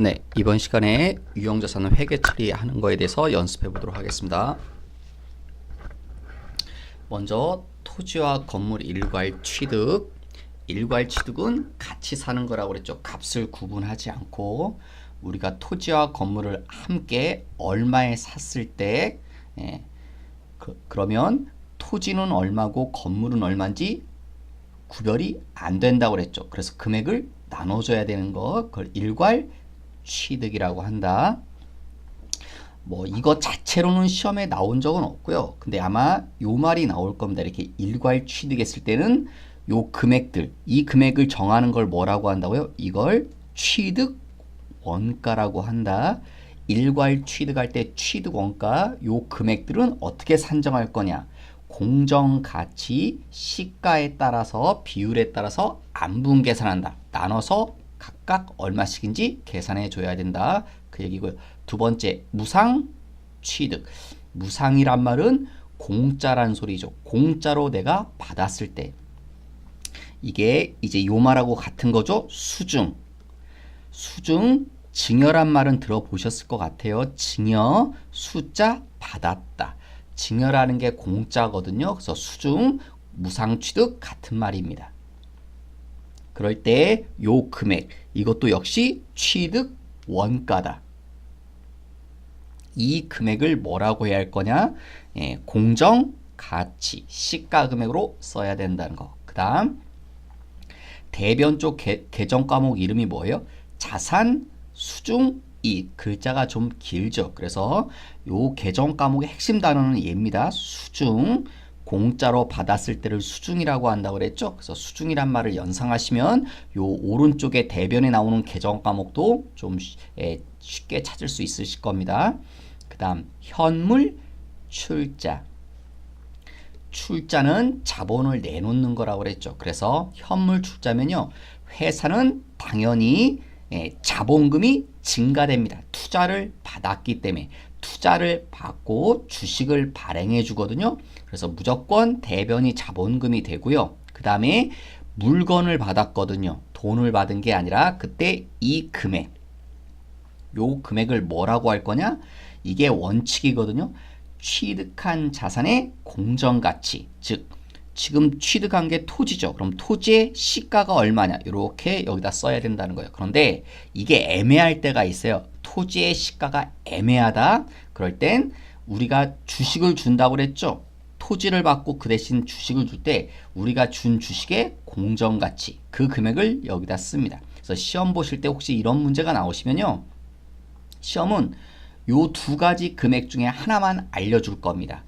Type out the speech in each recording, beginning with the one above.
네, 이번 시간에 유형자산은 회계 처리하는 거에 대해서 연습해 보도록 하겠습니다. 먼저 토지와 건물 일괄 취득. 일괄 취득은 같이 사는 거라고 그랬죠. 값을 구분하지 않고 우리가 토지와 건물을 함께 얼마에 샀을 때 그러면 토지는 얼마고 건물은 얼마인지 구별이 안 된다고 그랬죠. 그래서 금액을 나눠줘야 되는 거, 그걸 일괄 취득이라고 한다. 뭐 이거 자체로는 시험에 나온 적은 없고요. 근데 아마 요 말이 나올 겁니다. 이렇게 일괄 취득했을 때는 요 금액들, 이 금액을 정하는 걸 뭐라고 한다고요? 이걸 취득 원가라고 한다. 일괄 취득할 때 취득 원가, 요 금액들은 어떻게 산정할 거냐? 공정가치 시가에 따라서 비율에 따라서 안분 계산한다. 나눠서 각각 얼마씩인지 계산해 줘야 된다. 그 얘기고요. 두 번째, 무상 취득. 무상이란 말은 공짜란 소리죠. 공짜로 내가 받았을 때. 이게 이제 요 말하고 같은 거죠. 수증. 수증, 증여란 말은 들어보셨을 것 같아요. 증여, 숫자, 받았다. 증여라는 게 공짜거든요. 그래서 수증, 무상 취득 같은 말입니다. 그럴 때 요 금액, 이것도 역시 취득 원가다. 이 금액을 뭐라고 해야 할 거냐? 공정 가치, 시가 금액으로 써야 된다는 거. 그 다음 대변 쪽 계정 과목 이름이 뭐예요? 자산, 수중, 이익. 글자가 좀 길죠. 그래서 요 계정 과목의 핵심 단어는 얘입니다. 수중. 공짜로 받았을 때를 수중이라고 한다고 그랬죠. 그래서 수중이란 말을 연상하시면 요 오른쪽에 대변에 나오는 계정 과목도 좀 쉽게 찾을 수 있으실 겁니다. 그 다음 현물 출자. 출자는 자본을 내놓는 거라고 그랬죠. 그래서 현물 출자면요, 회사는 당연히 자본금이 증가됩니다. 투자를 받았기 때문에. 투자를 받고 주식을 발행해 주거든요. 그래서 무조건 대변이 자본금이 되고요. 그 다음에 물건을 받았거든요. 돈을 받은 게 아니라 그때 이 금액, 요 금액을 뭐라고 할 거냐? 이게 원칙이거든요. 취득한 자산의 공정가치, 즉 지금 취득한 게 토지죠. 그럼 토지의 시가가 얼마냐? 이렇게 여기다 써야 된다는 거예요. 그런데 이게 애매할 때가 있어요. 토지의 시가가 애매하다. 그럴 땐 우리가 주식을 준다고 그랬죠. 토지를 받고 그 대신 주식을 줄 때 우리가 준 주식의 공정가치, 그 금액을 여기다 씁니다. 그래서 시험 보실 때 혹시 이런 문제가 나오시면요, 시험은 요 두 가지 금액 중에 하나만 알려줄 겁니다.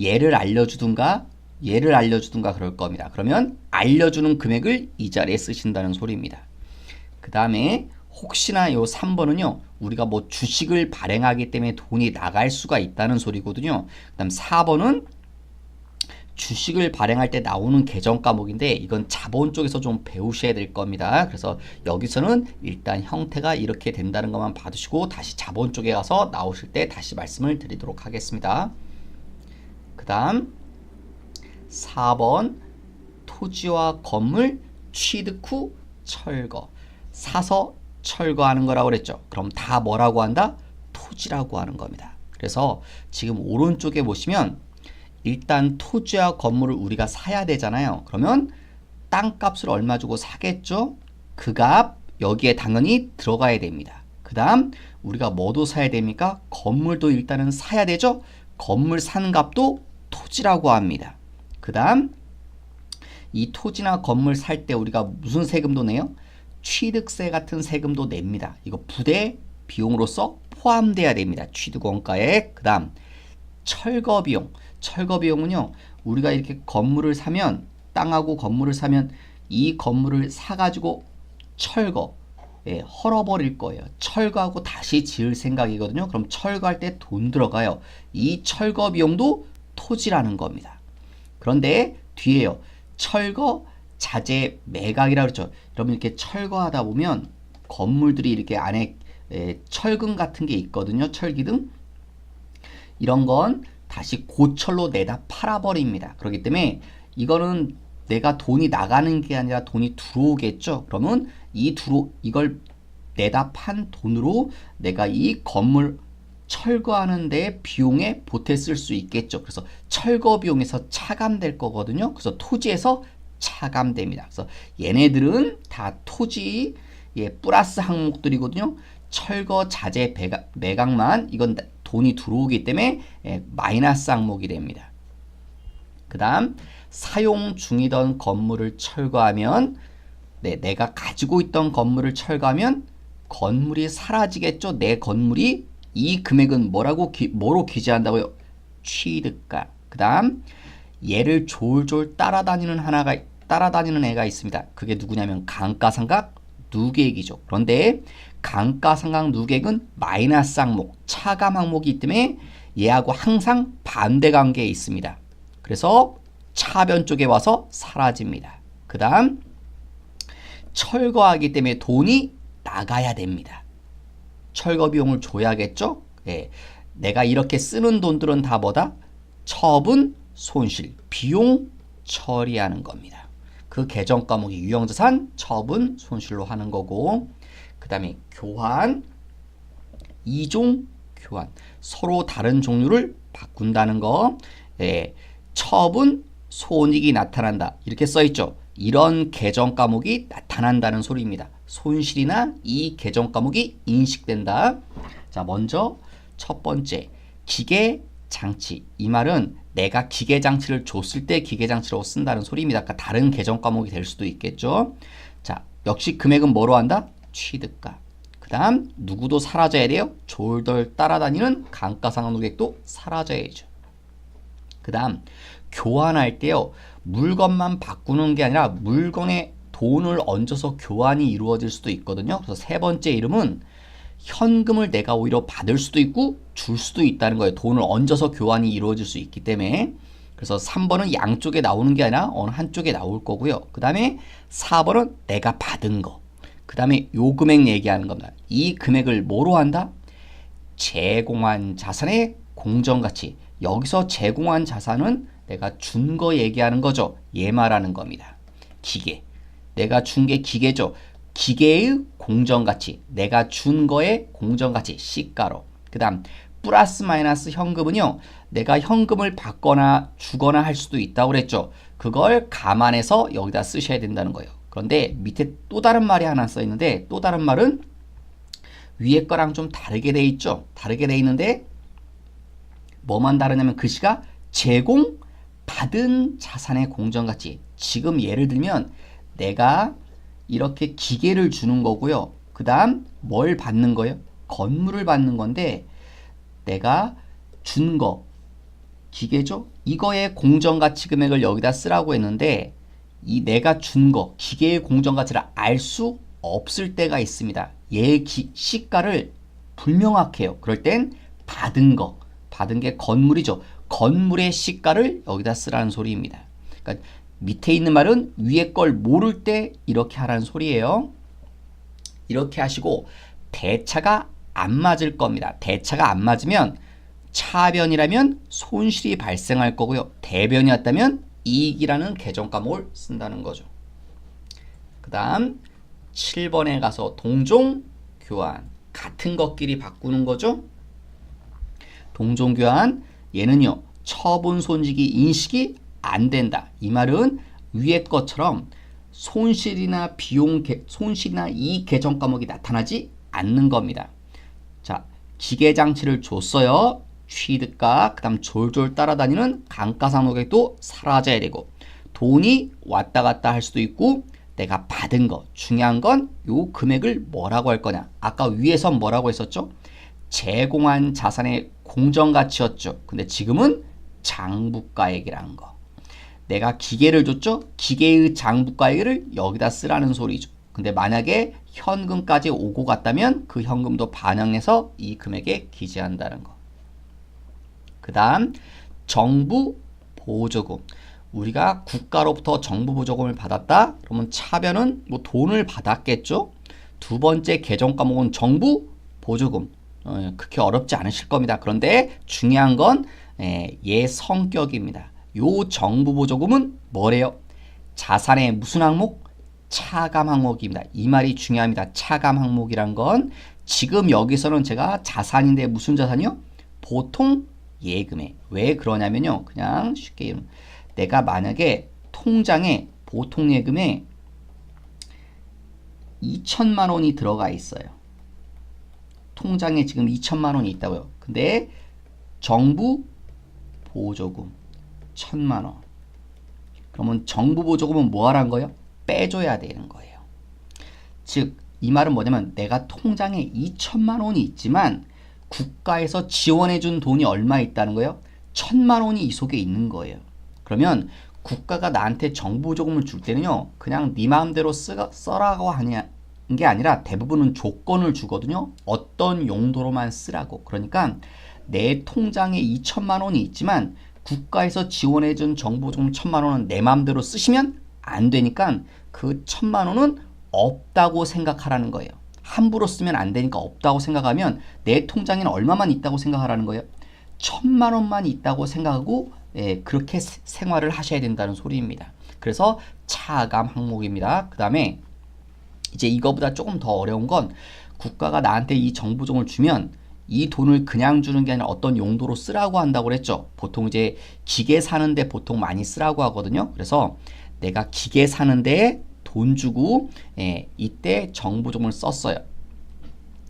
얘를 알려주든가 그럴 겁니다. 그러면 알려주는 금액을 이 자리에 쓰신다는 소리입니다. 그 다음에 혹시나 요 3번은요, 우리가 뭐 주식을 발행하기 때문에 돈이 나갈 수가 있다는 소리거든요. 그 다음 4번은 주식을 발행할 때 나오는 계정 과목인데 이건 자본 쪽에서 좀 배우셔야 될 겁니다. 그래서 여기서는 일단 형태가 이렇게 된다는 것만 봐두시고 다시 자본 쪽에 가서 나오실 때 다시 말씀을 드리도록 하겠습니다. 그 다음 4번 토지와 건물 취득 후 철거. 사서 철거하는 거라고 그랬죠. 그럼 다 뭐라고 한다? 토지라고 하는 겁니다. 그래서 지금 오른쪽에 보시면 일단 토지와 건물을 우리가 사야 되잖아요. 그러면 땅값을 얼마 주고 사겠죠? 그 값 여기에 당연히 들어가야 됩니다. 그 다음 우리가 뭐도 사야 됩니까? 건물도 일단은 사야 되죠? 건물 사는 값도 토지라고 합니다. 그 다음 이 토지나 건물 살 때 우리가 무슨 세금도 내요? 취득세 같은 세금도 냅니다. 이거 부대 비용으로서 포함돼야 됩니다. 취득원가에. 그 다음 철거 비용. 철거 비용은요, 우리가 이렇게 건물을 사면, 땅하고 건물을 사면 이 건물을 사가지고 철거, 헐어버릴 거예요. 철거하고 다시 지을 생각이거든요. 그럼 철거할 때 돈 들어가요. 이 철거 비용도 토지라는 겁니다. 그런데 뒤에요, 철거 자재 매각이라고 그랬죠. 여러분 이렇게 철거하다 보면 건물들이 이렇게 안에 철근 같은 게 있거든요. 철기둥. 이런 건 다시 고철로 내다 팔아버립니다. 그렇기 때문에 이거는 내가 돈이 나가는 게 아니라 돈이 들어오겠죠. 그러면 이걸 내다 판 돈으로 내가 이 건물 철거하는 데 비용에 보태 쓸 수 있겠죠. 그래서 철거 비용에서 차감될 거거든요. 그래서 토지에서 차감됩니다. 그래서 얘네들은 다 토지 플러스 항목들이거든요. 철거 자재 매각만 이건 돈이 들어오기 때문에 마이너스 항목이 됩니다. 그 다음 사용 중이던 건물을 철거하면 내가 가지고 있던 건물을 철거하면 건물이 사라지겠죠. 내 건물이 이 금액은 뭐로 기재한다고요? 취득가. 그 다음 얘를 졸졸 따라다니는 애가 있습니다. 그게 누구냐면 감가상각 누계액이죠. 그런데 감가상각 누계액은 마이너스 항목, 차감 항목이기 때문에 얘하고 항상 반대 관계에 있습니다. 그래서 차변 쪽에 와서 사라집니다. 그 다음 철거하기 때문에 돈이 나가야 됩니다. 철거 비용을 줘야겠죠? 예. 내가 이렇게 쓰는 돈들은 다 뭐다? 처분, 손실, 비용 처리하는 겁니다. 그 계정 과목이 유형자산, 처분, 손실로 하는 거고, 그 다음에 교환, 이종 교환. 서로 다른 종류를 바꾼다는 거. 예. 처분, 손익이 나타난다. 이렇게 써있죠. 이런 계정 과목이 나타난다는 소리입니다. 손실이나 이 계정 과목이 인식된다. 자, 먼저 첫 번째 기계 장치. 이 말은 내가 기계 장치를 줬을 때 기계 장치로 쓴다는 소리입니다. 그러니까 다른 계정 과목이 될 수도 있겠죠. 자, 역시 금액은 뭐로 한다? 취득가. 그 다음 누구도 사라져야 돼요. 졸돌 따라다니는 감가상각 누계액도 사라져야죠. 그 다음 교환할 때요. 물건만 바꾸는 게 아니라 물건에 돈을 얹어서 교환이 이루어질 수도 있거든요. 그래서 세 번째 이름은 현금을 내가 오히려 받을 수도 있고 줄 수도 있다는 거예요. 돈을 얹어서 교환이 이루어질 수 있기 때문에. 그래서 3번은 양쪽에 나오는 게 아니라 어느 한쪽에 나올 거고요. 그 다음에 4번은 내가 받은 거. 그 다음에 요 금액 얘기하는 겁니다. 이 금액을 뭐로 한다? 제공한 자산의 공정가치. 여기서 제공한 자산은 내가 준 거 얘기하는 거죠. 얘 말하는 겁니다. 기계. 내가 준 게 기계죠. 기계의 공정가치. 내가 준 거의 공정가치. 시가로. 그 다음 플러스 마이너스 현금은요. 내가 현금을 받거나 주거나 할 수도 있다고 그랬죠. 그걸 감안해서 여기다 쓰셔야 된다는 거예요. 그런데 밑에 또 다른 말이 하나 써 있는데 또 다른 말은 위에 거랑 좀 다르게 돼 있죠. 다르게 돼 있는데 뭐만 다르냐면 글씨가 제공 받은 자산의 공정가치. 지금 예를 들면 내가 이렇게 기계를 주는 거고요. 그 다음 뭘 받는 거예요? 건물을 받는 건데 내가 준 거 기계죠? 이거의 공정가치 금액을 여기다 쓰라고 했는데 이 내가 준 거 기계의 공정가치를 알 수 없을 때가 있습니다. 얘의 시가를 불명확해요. 그럴 땐 받은 게 건물이죠. 건물의 시가를 여기다 쓰라는 소리입니다. 그러니까 밑에 있는 말은 위에 걸 모를 때 이렇게 하라는 소리예요. 이렇게 하시고 대차가 안 맞을 겁니다. 대차가 안 맞으면 차변이라면 손실이 발생할 거고요. 대변이었다면 이익이라는 계정 과목을 쓴다는 거죠. 그 다음 7번에 가서 동종 교환. 같은 것끼리 바꾸는 거죠. 동종 교환. 얘는요. 처분 손익이 인식이 안 된다. 이 말은 위에 것처럼 손실이나 이익 계정 과목이 나타나지 않는 겁니다. 자, 기계 장치를 줬어요. 취득가, 그 다음 졸졸 따라다니는 감가상각 누계액도 사라져야 되고 돈이 왔다 갔다 할 수도 있고 내가 받은 거. 중요한 건 요 금액을 뭐라고 할 거냐. 아까 위에선 뭐라고 했었죠? 제공한 자산의 공정가치였죠. 근데 지금은 장부가액이라는 거. 내가 기계를 줬죠? 기계의 장부가액을 여기다 쓰라는 소리죠. 근데 만약에 현금까지 오고 갔다면 그 현금도 반영해서 이 금액에 기재한다는 거. 그 다음 정부 보조금. 우리가 국가로부터 정부 보조금을 받았다? 그러면 차변은 뭐 돈을 받았겠죠? 두 번째 계정 과목은 정부 보조금. 그렇게 어렵지 않으실 겁니다. 그런데 중요한 건 얘 성격입니다. 요 정부 보조금은 뭐래요? 자산의 무슨 항목? 차감 항목입니다. 이 말이 중요합니다. 차감 항목이란 건 지금 여기서는 제가 자산인데 무슨 자산이요? 보통 예금에. 왜 그러냐면요. 그냥 쉽게 내가 만약에 통장에 보통 예금에 2천만 원이 들어가 있어요. 통장에 지금 2천만 원이 있다고요. 근데 정부 보조금 1,000만 원. 그러면 정부 보조금은 뭐 하라는 거예요? 빼줘야 되는 거예요. 즉, 이 말은 뭐냐면 내가 통장에 2천만 원이 있지만 국가에서 지원해준 돈이 얼마 있다는 거예요? 1,000만 원이 이 속에 있는 거예요. 그러면 국가가 나한테 정부 보조금을 줄 때는요, 그냥 네 마음대로 써라고 하는 게 아니라 대부분은 조건을 주거든요. 어떤 용도로만 쓰라고. 그러니까 내 통장에 2천만 원이 있지만 국가에서 지원해준 정부 보조금 1,000만 원은 내 마음대로 쓰시면 안 되니까 그 1,000만 원은 없다고 생각하라는 거예요. 함부로 쓰면 안 되니까 없다고 생각하면 내 통장에는 얼마만 있다고 생각하라는 거예요? 1,000만 원만 있다고 생각하고 그렇게 생활을 하셔야 된다는 소리입니다. 그래서 차감 항목입니다. 그 다음에 이제 이거보다 조금 더 어려운 건 국가가 나한테 이 정부종을 주면 이 돈을 그냥 주는 게 아니라 어떤 용도로 쓰라고 한다고 그랬죠. 보통 이제 기계 사는데 보통 많이 쓰라고 하거든요. 그래서 내가 기계 사는데 돈 주고 이때 정부종을 썼어요.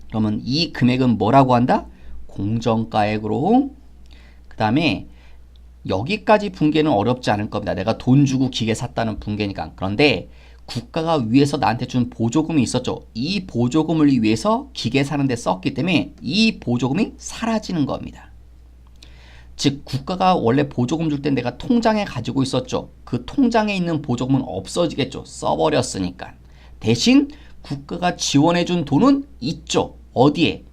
그러면 이 금액은 뭐라고 한다? 공정가액으로. 그 다음에 여기까지 분계는 어렵지 않을 겁니다. 내가 돈 주고 기계 샀다는 분계니까. 그런데 국가가 위에서 나한테 준 보조금이 있었죠. 이 보조금을 위해서 기계 사는데 썼기 때문에 이 보조금이 사라지는 겁니다. 즉 국가가 원래 보조금 줄 때 내가 통장에 가지고 있었죠. 그 통장에 있는 보조금은 없어지겠죠. 써버렸으니까. 대신 국가가 지원해준 돈은 있죠. 어디에?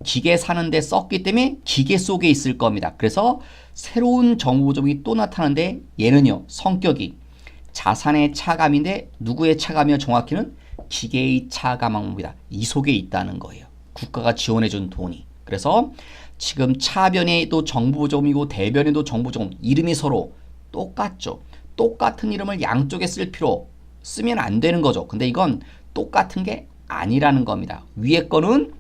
기계 사는데 썼기 때문에 기계 속에 있을 겁니다. 그래서 새로운 정부 보조금이 또 나타나는데 얘는요. 성격이 자산의 차감인데 누구의 차감이요? 정확히는 기계의 차감 항목입니다. 이 속에 있다는 거예요. 국가가 지원해준 돈이. 그래서 지금 차변에도 정부 보조금이고 대변에도 정부 보조금 이름이 서로 똑같죠. 똑같은 이름을 양쪽에 쓰면 안 되는 거죠. 근데 이건 똑같은 게 아니라는 겁니다. 위에 거는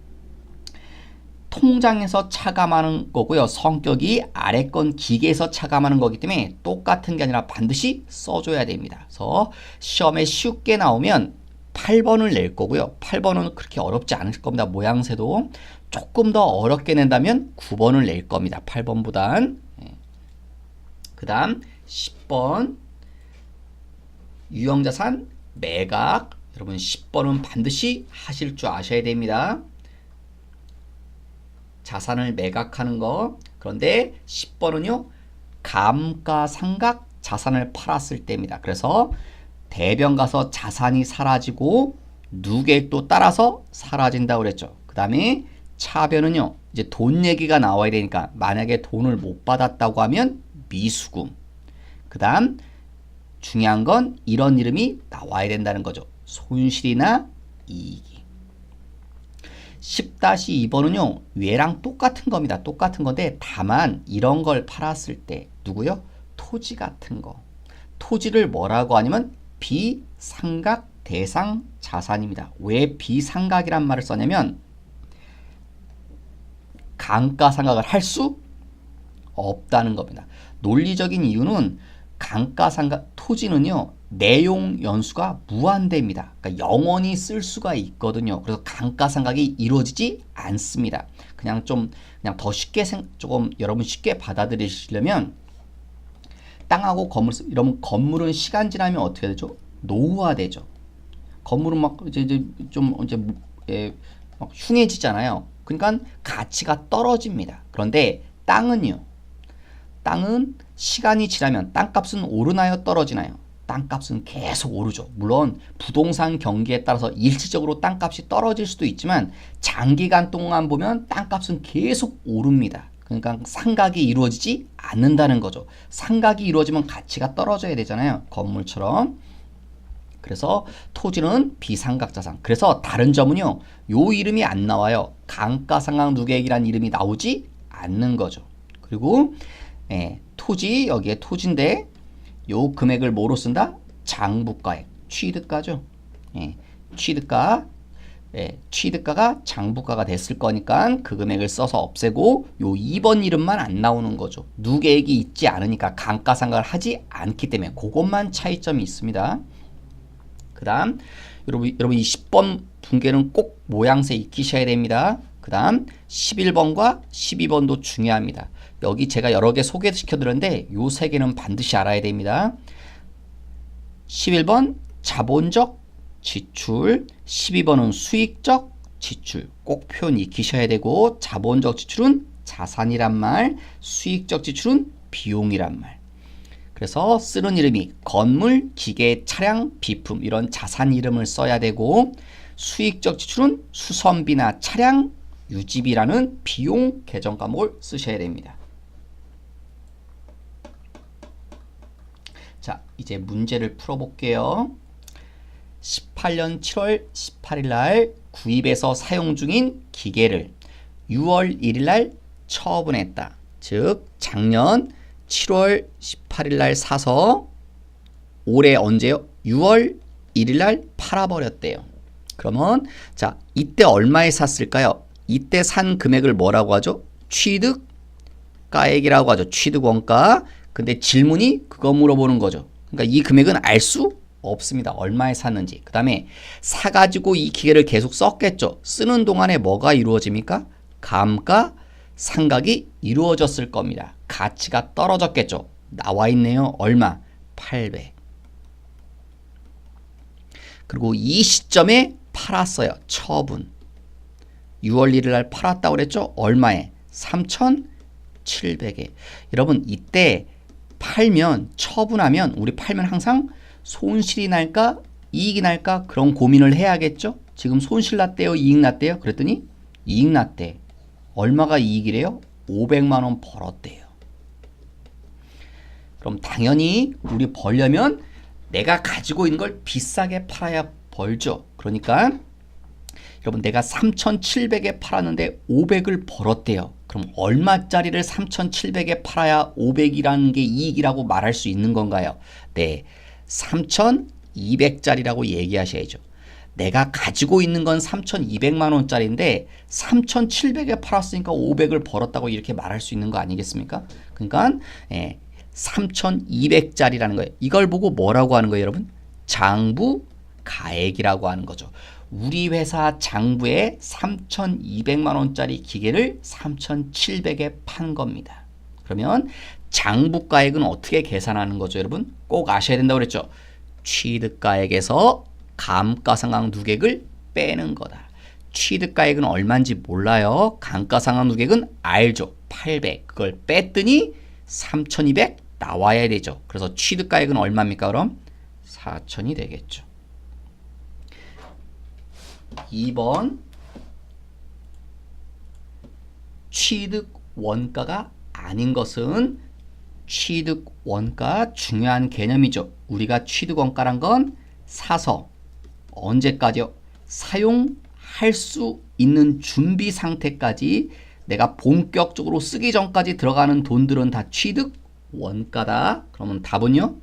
통장에서 차감하는 거고요. 성격이 아래 건 기계에서 차감하는 거기 때문에 똑같은 게 아니라 반드시 써줘야 됩니다. 그래서 시험에 쉽게 나오면 8번을 낼 거고요. 8번은 그렇게 어렵지 않을 겁니다. 모양새도 조금 더 어렵게 낸다면 9번을 낼 겁니다. 8번보단. 그 다음 10번 유형자산 매각. 여러분 10번은 반드시 하실 줄 아셔야 됩니다. 자산을 매각하는 거. 그런데 10번은요. 감가상각 자산을 팔았을 때입니다. 그래서 대변 가서 자산이 사라지고 누계액도 따라서 사라진다고 그랬죠. 그 다음에 차변은요. 이제 돈 얘기가 나와야 되니까 만약에 돈을 못 받았다고 하면 미수금. 그 다음 중요한 건 이런 이름이 나와야 된다는 거죠. 손실이나 이익이. 10-2번은요. 얘랑 똑같은 겁니다. 똑같은 건데 다만 이런 걸 팔았을 때 누구요? 토지 같은 거. 토지를 뭐라고 하냐면 비상각 대상 자산입니다. 왜 비상각이란 말을 썼냐면 감가상각을 할 수 없다는 겁니다. 논리적인 이유는 감가상각 토지는요. 내용 연수가 무한대입니다. 그러니까 영원히 쓸 수가 있거든요. 그래서 감가상각이 이루어지지 않습니다. 그냥 더 쉽게 조금 여러분 쉽게 받아들이시려면 땅하고 건물 이러면 건물은 시간 지나면 어떻게 되죠? 노후화되죠. 건물은 막 막 흉해지잖아요. 그러니까 가치가 떨어집니다. 그런데 땅은요. 땅은 시간이 지나면 땅값은 오르나요? 떨어지나요? 땅값은 계속 오르죠. 물론 부동산 경기에 따라서 일시적으로 땅값이 떨어질 수도 있지만 장기간 동안 보면 땅값은 계속 오릅니다. 그러니까 상각이 이루어지지 않는다는 거죠. 상각이 이루어지면 가치가 떨어져야 되잖아요. 건물처럼. 그래서 토지는 비상각 자산. 그래서 다른 점은요. 요 이름이 안 나와요. 감가상각 누계액이라는 이름이 나오지 않는 거죠. 그리고 토지 여기에 토지인데 요 금액을 뭐로 쓴다? 장부가액, 취득가죠. 예, 취득가, 예, 취득가가 장부가가 됐을 거니까 그 금액을 써서 없애고 요 2번 이름만 안 나오는 거죠. 누계액이 있지 않으니까 감가상각을 하지 않기 때문에 그것만 차이점이 있습니다. 그 다음 여러분 이 10번 분계는 꼭 모양새 익히셔야 됩니다. 그 다음 11번과 12번도 중요합니다. 여기 제가 여러 개 소개시켜 드렸는데 요 세 개는 반드시 알아야 됩니다. 11번 자본적 지출, 12번은 수익적 지출. 꼭 표현 익히셔야 되고 자본적 지출은 자산이란 말, 수익적 지출은 비용이란 말. 그래서 쓰는 이름이 건물, 기계, 차량, 비품 이런 자산 이름을 써야 되고 수익적 지출은 수선비나 차량, 유지비라는 비용 계정 과목을 쓰셔야 됩니다. 자, 이제 문제를 풀어볼게요. 18년 7월 18일 날 구입해서 사용 중인 기계를 6월 1일 날 처분했다. 즉 작년 7월 18일 날 사서 올해 언제요? 6월 1일 날 팔아버렸대요. 그러면 자 이때 얼마에 샀을까요? 이때 산 금액을 뭐라고 하죠? 취득가액이라고 하죠. 취득원가. 근데 질문이 그거 물어보는 거죠. 그러니까 이 금액은 알 수 없습니다. 얼마에 샀는지. 그 다음에 사가지고 이 기계를 계속 썼겠죠. 쓰는 동안에 뭐가 이루어집니까? 감가상각이 이루어졌을 겁니다. 가치가 떨어졌겠죠. 나와 있네요. 얼마? 800. 그리고 이 시점에 팔았어요. 처분. 6월 1일 날 팔았다고 그랬죠? 얼마에? 3,700에. 여러분 이때 팔면 처분하면 우리 팔면 항상 손실이 날까 이익이 날까 그런 고민을 해야겠죠. 지금 손실 났대요, 이익 났대요? 그랬더니 이익 났대. 얼마가 이익이래요? 500만 원 벌었대요. 그럼 당연히 우리 벌려면 내가 가지고 있는 걸 비싸게 팔아야 벌죠. 그러니까 여러분 내가 3,700에 팔았는데 500을 벌었대요. 그럼 얼마짜리를 3,700에 팔아야 500이라는 게 이익이라고 말할 수 있는 건가요? 네, 3,200짜리라고 얘기하셔야죠. 내가 가지고 있는 건 3,200만 원짜리인데 3,700에 팔았으니까 500을 벌었다고 이렇게 말할 수 있는 거 아니겠습니까? 그러니까 3,200짜리라는 거예요. 이걸 보고 뭐라고 하는 거예요, 여러분? 장부가액이라고 하는 거죠. 우리 회사 장부에 3,200만 원짜리 기계를 3,700에 판 겁니다. 그러면 장부가액은 어떻게 계산하는 거죠, 여러분? 꼭 아셔야 된다고 그랬죠. 취득가액에서 감가상각 누계액을 빼는 거다. 취득가액은 얼마인지 몰라요. 감가상각 누계액은 알죠. 800. 그걸 뺐더니 3,200 나와야 되죠. 그래서 취득가액은 얼마입니까? 그럼 4,000이 되겠죠. 2번 취득 원가가 아닌 것은 취득 원가 중요한 개념이죠. 우리가 취득 원가란 건 사서 언제까지요? 사용할 수 있는 준비 상태까지 내가 본격적으로 쓰기 전까지 들어가는 돈들은 다 취득 원가다. 그러면 답은요?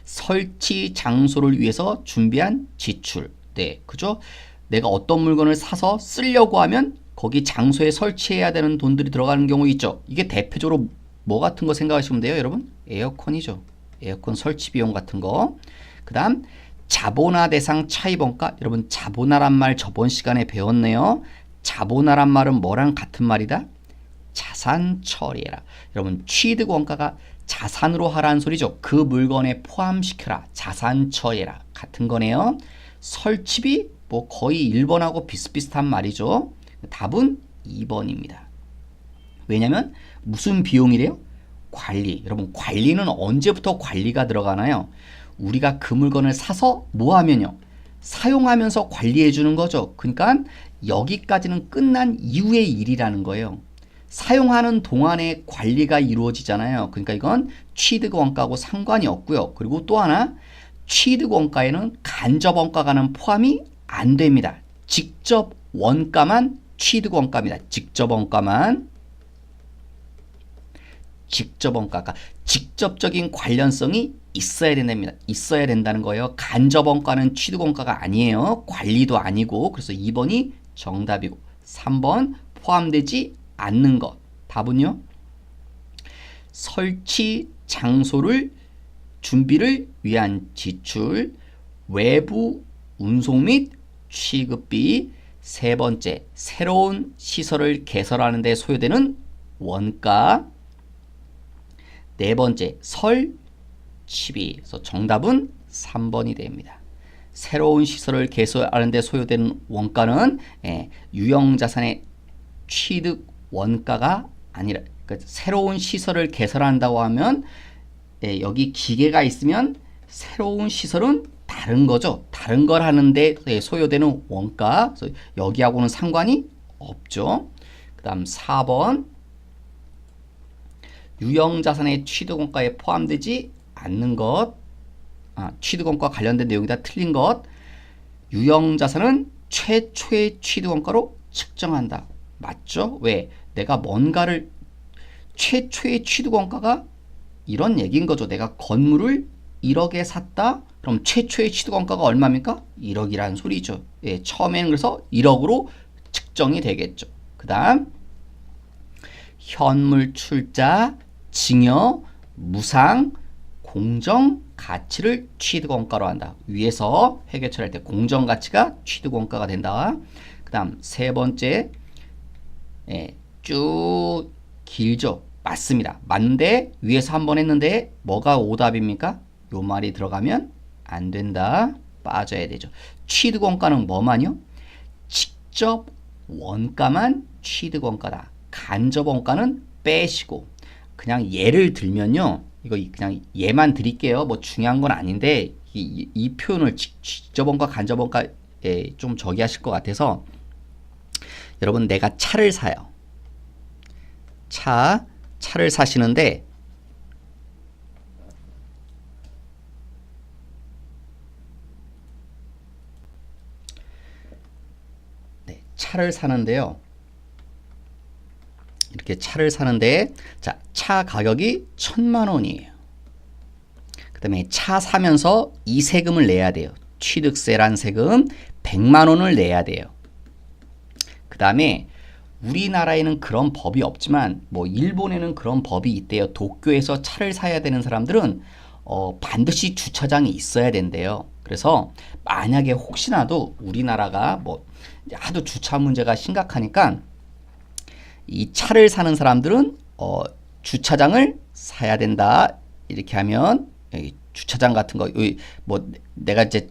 설치 장소를 위해서 준비한 지출. 네, 그죠? 내가 어떤 물건을 사서 쓰려고 하면 거기 장소에 설치해야 되는 돈들이 들어가는 경우 있죠. 이게 대표적으로 뭐 같은 거 생각하시면 돼요, 여러분? 에어컨이죠. 에어컨 설치 비용 같은 거. 그 다음 자본화 대상 차입원가. 여러분 자본화란 말 저번 시간에 배웠네요. 자본화란 말은 뭐랑 같은 말이다? 자산 처리해라. 여러분 취득 원가가 자산으로 하라는 소리죠. 그 물건에 포함시켜라. 자산 처리해라. 같은 거네요. 설치비 뭐 거의 1번하고 비슷비슷한 말이죠. 답은 2번입니다. 왜냐면 무슨 비용이래요? 관리. 여러분 관리는 언제부터 관리가 들어가나요? 우리가 그 물건을 사서 뭐 하면요? 사용하면서 관리해 주는 거죠. 그러니까 여기까지는 끝난 이후의 일이라는 거예요. 사용하는 동안에 관리가 이루어지잖아요. 그러니까 이건 취득 원가하고 상관이 없고요. 그리고 또 하나 취득 원가에는 간접 원가가는 포함이 안 됩니다. 직접 원가만 취득 원가입니다. 직접 원가만. 직접 원가가 직접적인 관련성이 있어야 된답니다. 있어야 된다는 거예요. 간접원가는 취득원가가 아니에요. 관리도 아니고. 그래서 2번이 정답이고 3번 포함되지 않는 것. 답은요? 설치 장소를 준비를 위한 지출, 외부 운송 및 취급비, 세 번째 새로운 시설을 개설하는 데 소요되는 원가, 네 번째 설치비. 그래서 정답은 3번이 됩니다. 새로운 시설을 개설하는 데 소요되는 원가는 유형자산의 취득 원가가 아니라, 그러니까 새로운 시설을 개설한다고 하면 여기 기계가 있으면 새로운 시설은 다른 거죠. 다른 걸 하는데 소요되는 원가. 그래서 여기하고는 상관이 없죠. 그 다음 4번 유형자산의 취득원가에 포함되지 않는 것. 취득원가 관련된 내용이 다 틀린 것. 유형자산은 최초의 취득원가로 측정한다. 맞죠? 왜? 내가 뭔가를 최초의 취득원가가 이런 얘기인 거죠. 내가 건물을 1억에 샀다. 그럼 최초의 취득원가가 얼마입니까? 1억이라는 소리죠. 예, 처음에는 그래서 1억으로 측정이 되겠죠. 그 다음 현물 출자, 증여, 무상, 공정 가치를 취득원가로 한다. 위에서 회계 처리할 때 공정 가치가 취득원가가 된다. 그 다음 세 번째 쭉 길죠. 맞습니다. 맞는데 위에서 한 번 했는데 뭐가 오답입니까? 요 말이 들어가면 안 된다. 빠져야 되죠. 취득원가는 뭐만요? 직접 원가만 취득원가다. 간접원가는 빼시고. 그냥 예를 들면요. 이거 그냥 예만 드릴게요. 뭐 중요한 건 아닌데 이 표현을 직접원가 간접원가에 좀 저기 하실 것 같아서 여러분 내가 차를 사요. 차를 사시는데 차를 사는데요. 이렇게 차를 사는데 자, 차 가격이 1,000만 원이에요. 그 다음에 차 사면서 이 세금을 내야 돼요. 취득세란 세금 100만 원을 내야 돼요. 그 다음에 우리나라에는 그런 법이 없지만 뭐 일본에는 그런 법이 있대요. 도쿄에서 차를 사야 되는 사람들은 반드시 주차장이 있어야 된대요. 그래서 만약에 혹시나도 우리나라가 뭐 하도 주차 문제가 심각하니까 이 차를 사는 사람들은 주차장을 사야 된다. 이렇게 하면 여기 주차장 같은 거 뭐 내가 이제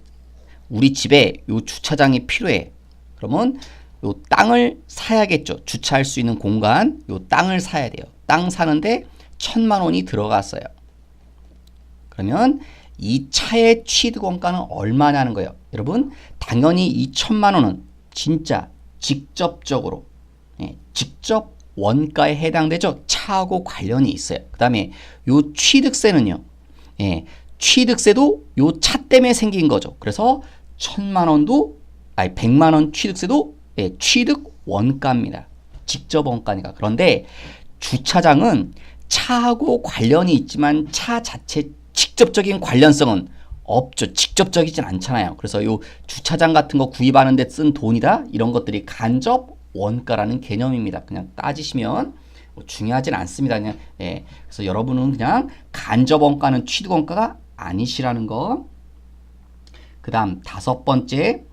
우리 집에 요 주차장이 필요해. 그러면 요 땅을 사야겠죠. 주차할 수 있는 공간, 요 땅을 사야 돼요. 땅 사는데 1,000만 원이 들어갔어요. 그러면 이 차의 취득원가는 얼마냐는 거예요. 여러분, 당연히 이 1,000만 원은 진짜 직접적으로 직접 원가에 해당되죠. 차하고 관련이 있어요. 그 다음에 요 취득세는요. 취득세도 요 차 때문에 생긴 거죠. 그래서 1,000만 원도 100만 원 취득세도 취득 원가입니다. 직접 원가니까. 그런데 주차장은 차하고 관련이 있지만 차 자체 직접적인 관련성은 없죠. 직접적이진 않잖아요. 그래서 요 주차장 같은 거 구입하는 데 쓴 돈이다. 이런 것들이 간접 원가라는 개념입니다. 그냥 따지시면 중요하진 않습니다. 그냥 그래서 여러분은 그냥 간접 원가는 취득 원가가 아니시라는 거. 그 다음 5번째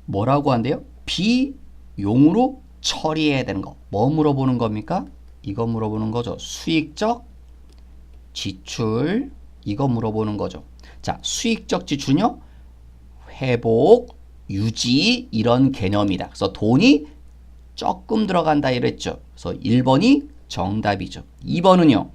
뭐라고 한대요? 비용으로 처리해야 되는 거. 뭐 물어보는 겁니까? 이거 물어보는 거죠. 수익적 지출. 이거 물어보는 거죠. 자, 수익적 지출은요. 회복, 유지 이런 개념이다. 그래서 돈이 조금 들어간다 이랬죠. 그래서 1번이 정답이죠. 2번은요.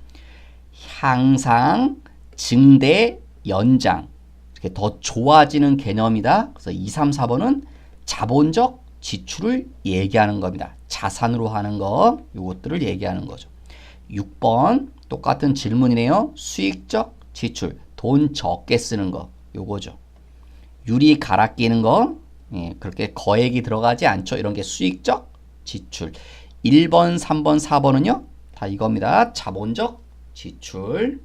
향상, 증대, 연장. 이렇게 더 좋아지는 개념이다. 그래서 2, 3, 4번은 자본적 지출을 얘기하는 겁니다. 자산으로 하는 거, 요것들을 얘기하는 거죠. 6번 똑같은 질문이네요. 수익적 지출, 돈 적게 쓰는 거, 요거죠. 유리 갈아 끼는 거, 그렇게 거액이 들어가지 않죠. 이런 게 수익적 지출. 1번, 3번, 4번은요. 다 이겁니다. 자본적 지출.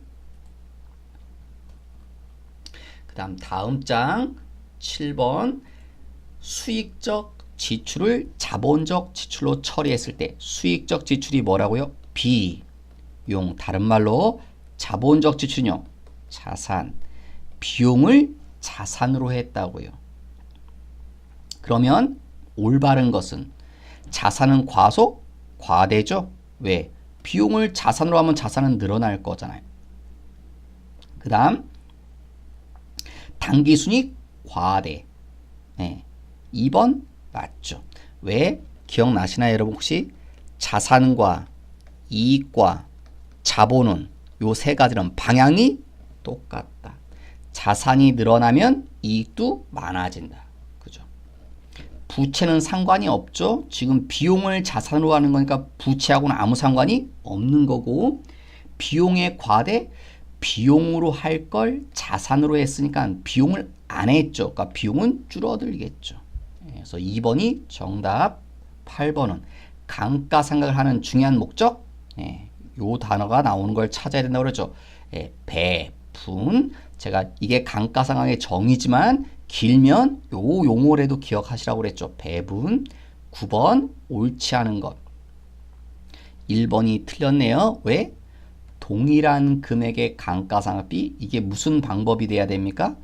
그 다음 장 7번 수익적 지출을 자본적 지출로 처리했을 때 수익적 지출이 뭐라고요? 비용. 다른 말로 자본적 지출은요. 자산. 비용을 자산으로 했다고요. 그러면 올바른 것은 자산은 과소? 과대죠? 왜? 비용을 자산으로 하면 자산은 늘어날 거잖아요. 그 다음 당기순이익 과대. 네. 2번 맞죠. 왜? 기억나시나요 여러분? 혹시 자산과 이익과 자본은 요 세 가지는 방향이 똑같다. 자산이 늘어나면 이익도 많아진다. 그죠? 부채는 상관이 없죠. 지금 비용을 자산으로 하는 거니까 부채하고는 아무 상관이 없는 거고, 비용의 과대, 비용으로 할 걸 자산으로 했으니까 비용을 안 했죠. 그러니까 비용은 줄어들겠죠. 그래서 2번이 정답. 8번은 감가상각을 하는 중요한 목적, 요 단어가 나오는 걸 찾아야 된다고 그러죠. 배분. 제가 이게 감가상각의 정의지만 길면 요 용어라도 기억하시라고 그랬죠. 배분. 9번 옳지 않은 것. 1번이 틀렸네요. 왜? 동일한 금액의 감가상각비, 이게 무슨 방법이 돼야 됩니까?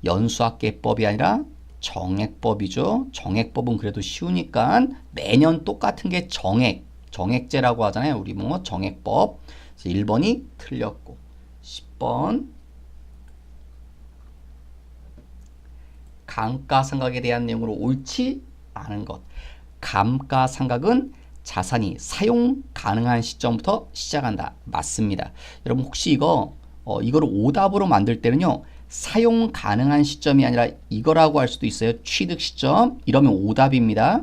연수학계법이 아니라 정액법이죠. 정액법은 그래도 쉬우니까 매년 똑같은 게 정액제라고 하잖아요. 우리 뭐 정액법. 그래서 1번이 틀렸고, 10번 감가상각에 대한 내용으로 옳지 않은 것. 감가상각은 자산이 사용 가능한 시점부터 시작한다. 맞습니다. 여러분 혹시 이거를 오답으로 만들 때는요. 사용 가능한 시점이 아니라 이거라고 할 수도 있어요. 취득 시점. 이러면 오답입니다.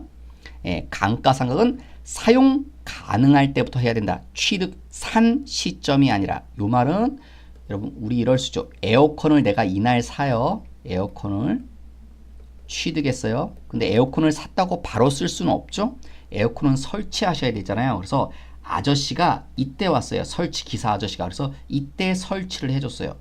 감가상각은 사용 가능할 때부터 해야 된다. 취득 산 시점이 아니라. 요 말은 여러분 우리 이럴 수 있죠. 에어컨을 내가 이날 사요. 에어컨을 취득했어요. 근데 에어컨을 샀다고 바로 쓸 수는 없죠. 에어컨은 설치하셔야 되잖아요. 그래서 아저씨가 이때 왔어요. 설치 기사 아저씨가. 그래서 이때 설치를 해줬어요.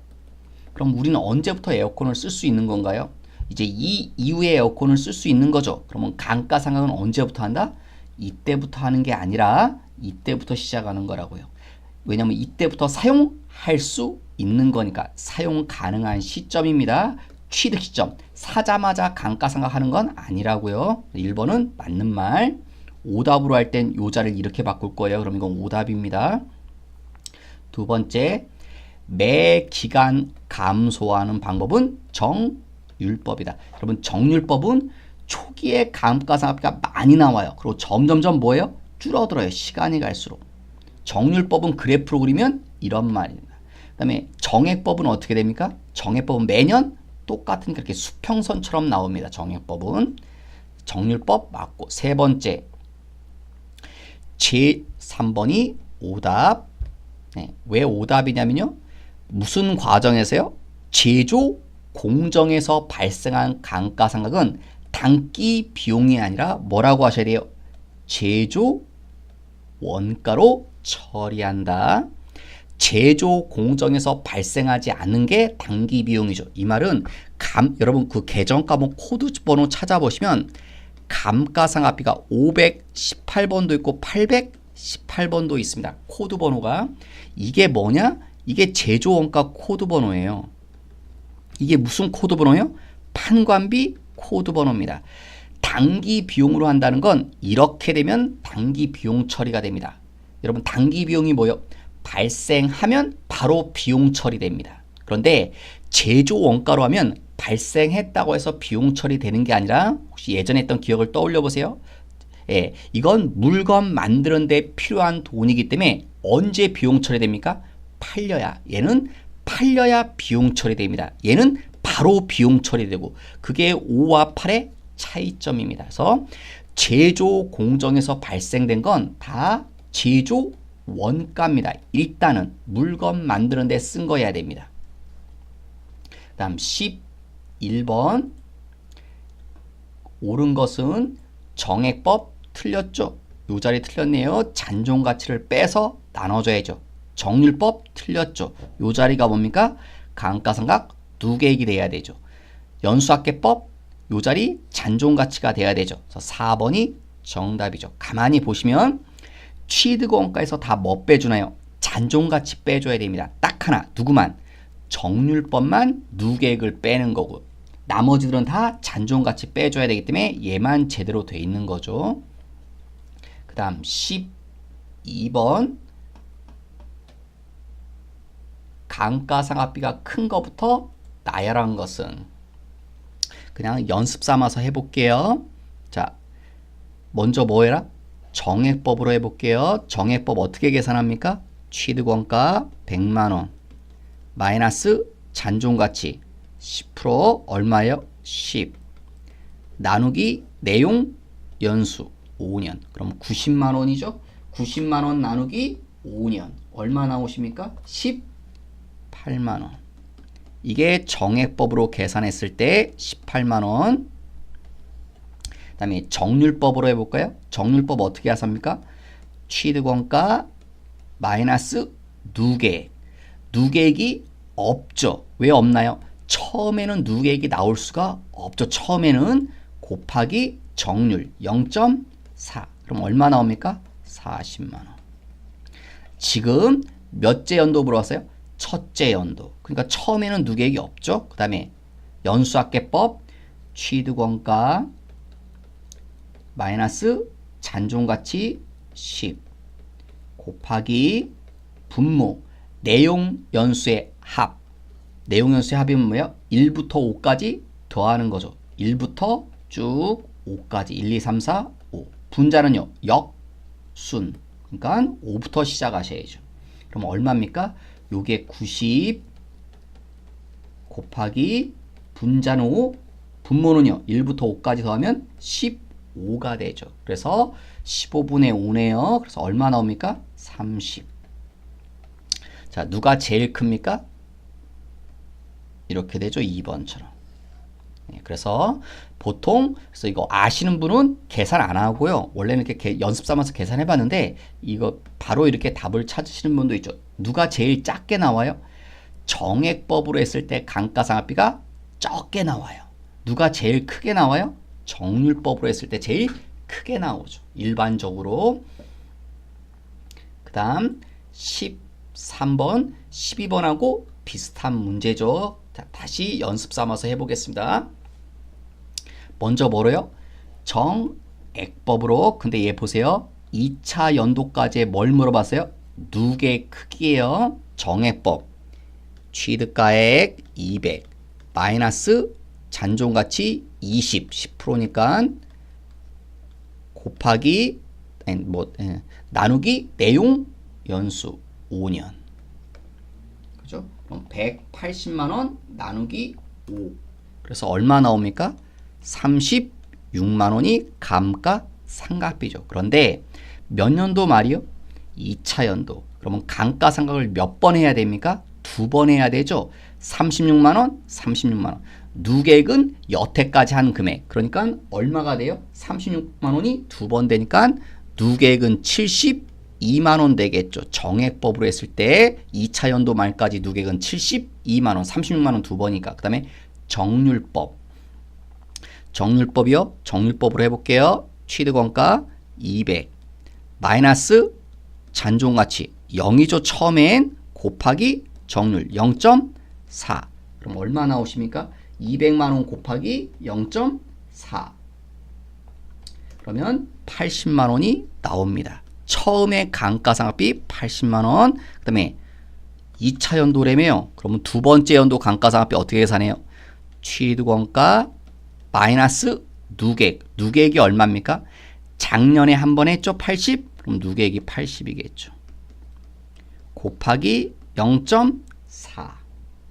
그럼 우리는 언제부터 에어컨을 쓸 수 있는 건가요? 이제 이 이후에 에어컨을 쓸 수 있는 거죠. 그러면 감가상각은 언제부터 한다? 이때부터 하는 게 아니라 이때부터 시작하는 거라고요. 왜냐하면 이때부터 사용할 수 있는 거니까. 사용 가능한 시점입니다. 취득 시점. 사자마자 감가상각하는 건 아니라고요. 1번은 맞는 말. 오답으로 할 땐 요 자를 이렇게 바꿀 거예요. 그럼 이건 오답입니다. 두 번째, 매 기간 감소하는 방법은 정률법이다. 여러분 정률법은 초기에 감가상각비가 많이 나와요. 그리고 점점점 뭐예요? 줄어들어요. 시간이 갈수록. 정률법은 그래프로 그리면 이런 말입니다. 그 다음에 정액법은 어떻게 됩니까? 정액법은 매년 똑같은 그렇게 수평선처럼 나옵니다. 정액법은. 정률법 맞고. 세 번째, 제3번이 오답. 왜 오답이냐면요. 무슨 과정에서요? 제조 공정에서 발생한 감가상각은 단기 비용이 아니라 뭐라고 하셔야 돼요? 제조 원가로 처리한다. 제조 공정에서 발생하지 않는 게 단기 비용이죠. 이 말은 여러분 그 계정 과목 코드 번호 찾아보시면 감가상각비가 518번도 있고 818번도 있습니다. 코드 번호가. 이게 뭐냐? 이게 제조원가 코드 번호예요. 이게 무슨 코드 번호예요? 판관비 코드 번호입니다. 단기 비용으로 한다는 건 이렇게 되면 단기 비용 처리가 됩니다. 여러분 단기 비용이 뭐예요? 발생하면 바로 비용 처리됩니다. 그런데 제조 원가로 하면 발생했다고 해서 비용 처리되는 게 아니라, 혹시 예전에 했던 기억을 떠올려 보세요. 이건 물건 만드는 데 필요한 돈이기 때문에 언제 비용 처리됩니까? 팔려야. 얘는 팔려야 비용 처리됩니다. 얘는 바로 비용 처리되고, 그게 5와 8의 차이점입니다. 그래서 제조 공정에서 발생된 건 다 제조 원가입니다. 일단은 물건 만드는 데 쓴 거여야 됩니다. 그 다음 11번 옳은 것은 정액법 틀렸죠. 요 자리 틀렸네요. 잔존 가치를 빼서 나눠줘야죠. 정률법 틀렸죠. 요 자리가 뭡니까? 감가상각 누계액이 돼야 되죠. 연수합계법 요 자리 잔존가치가 돼야 되죠. 그래서 4번이 정답이죠. 가만히 보시면 취득원가에서 다 뭐 빼주나요? 잔존가치 빼줘야 됩니다. 딱 하나 누구만? 정률법만 누계액을 빼는 거고 나머지들은 다 잔존가치 빼줘야 되기 때문에 얘만 제대로 돼 있는 거죠. 그 다음 12번 감가상각비가 큰 거부터 나열한 것은 그냥 연습 삼아서 해볼게요. 자, 먼저 뭐 해라? 정액법으로 해볼게요. 정액법 어떻게 계산합니까? 취득원가 100만원 마이너스 잔존가치 10% 얼마예요? 10 나누기 내용 연수 5년 그럼 90만원이죠. 90만원 나누기 5년 얼마 나오십니까? 18만원. 이게 정액법으로 계산했을 때 18만원. 그 다음에 정률법으로 해볼까요? 정률법 어떻게 하십니까? 취득원가 마이너스 누계액. 누계액이 없죠. 왜 없나요? 처음에는 누계액이 나올 수가 없죠. 처음에는 곱하기 정률 0.4. 그럼 얼마 나옵니까? 40만원. 지금 몇째 연도 물어봤어요? 첫째 연도. 그러니까 처음에는 누계액이 없죠. 그 다음에 연수합계법 취득원가 마이너스 잔존가치 10 곱하기 분모 내용 연수의 합. 내용 연수의 합이면 뭐예요? 1부터 5까지 더하는 거죠. 1부터 쭉 5까지 1, 2, 3, 4, 5. 분자는요. 역순. 그러니까 5부터 시작하셔야죠. 그럼 얼마입니까? 요게 90 곱하기 분자는 5, 분모는요. 1부터 5까지 더하면 15가 되죠. 그래서 15분의 5네요. 그래서 얼마 나옵니까? 30. 자, 누가 제일 큽니까? 이렇게 되죠. 2번처럼. 그래서 보통 그래서 이거 아시는 분은 계산 안 하고요. 원래는 이렇게 연습 삼아서 계산해 봤는데 이거 바로 이렇게 답을 찾으시는 분도 있죠. 누가 제일 작게 나와요? 정액법으로 했을 때 감가상각비가 적게 나와요. 누가 제일 크게 나와요? 정률법으로 했을 때 제일 크게 나오죠. 일반적으로. 그 다음 13번, 12번하고 비슷한 문제죠. 자, 다시 연습 삼아서 해보겠습니다. 먼저 뭐로요? 정액법으로. 근데 얘 보세요. 2차 연도까지 뭘 물어봤어요? 누계 크기예요. 정액법. 취득가액 200 마이너스 잔존가치 20 10%니까 곱하기 나누기 내용 연수 5년. 그죠? 그럼 180만원 나누기 5. 그래서 얼마 나옵니까? 36만원이 감가상각비죠. 그런데 몇 년도 말이요? 2차 연도. 그러면 감가상각을 몇 번 해야 됩니까? 2번 해야 되죠. 36만원, 36만원. 누계액은 여태까지 한 금액. 그러니까 얼마가 돼요? 36만원이 2번 되니까 누계액은 72만원 되겠죠. 정액법으로 했을 때 2차 연도 말까지 누계액은 72만원, 36만원 2번이니까. 그 다음에 정률법. 정률법이요. 정률법으로 해볼게요. 취득원가 200 마이너스 잔존가치 0이죠. 처음엔 곱하기 정률 0.4. 그럼 얼마 나오십니까? 200만원 곱하기 0.4. 그러면 80만원이 나옵니다. 처음에 감가상각비 80만원. 그 다음에 2차 연도라며요. 그러면 두 번째 연도 감가상각비 어떻게 계산해요? 취득원가 마이너스 누계액. 누계액이 얼마입니까? 작년에 한 번 했죠. 80. 그럼 누계액이 80이겠죠. 곱하기 0.4.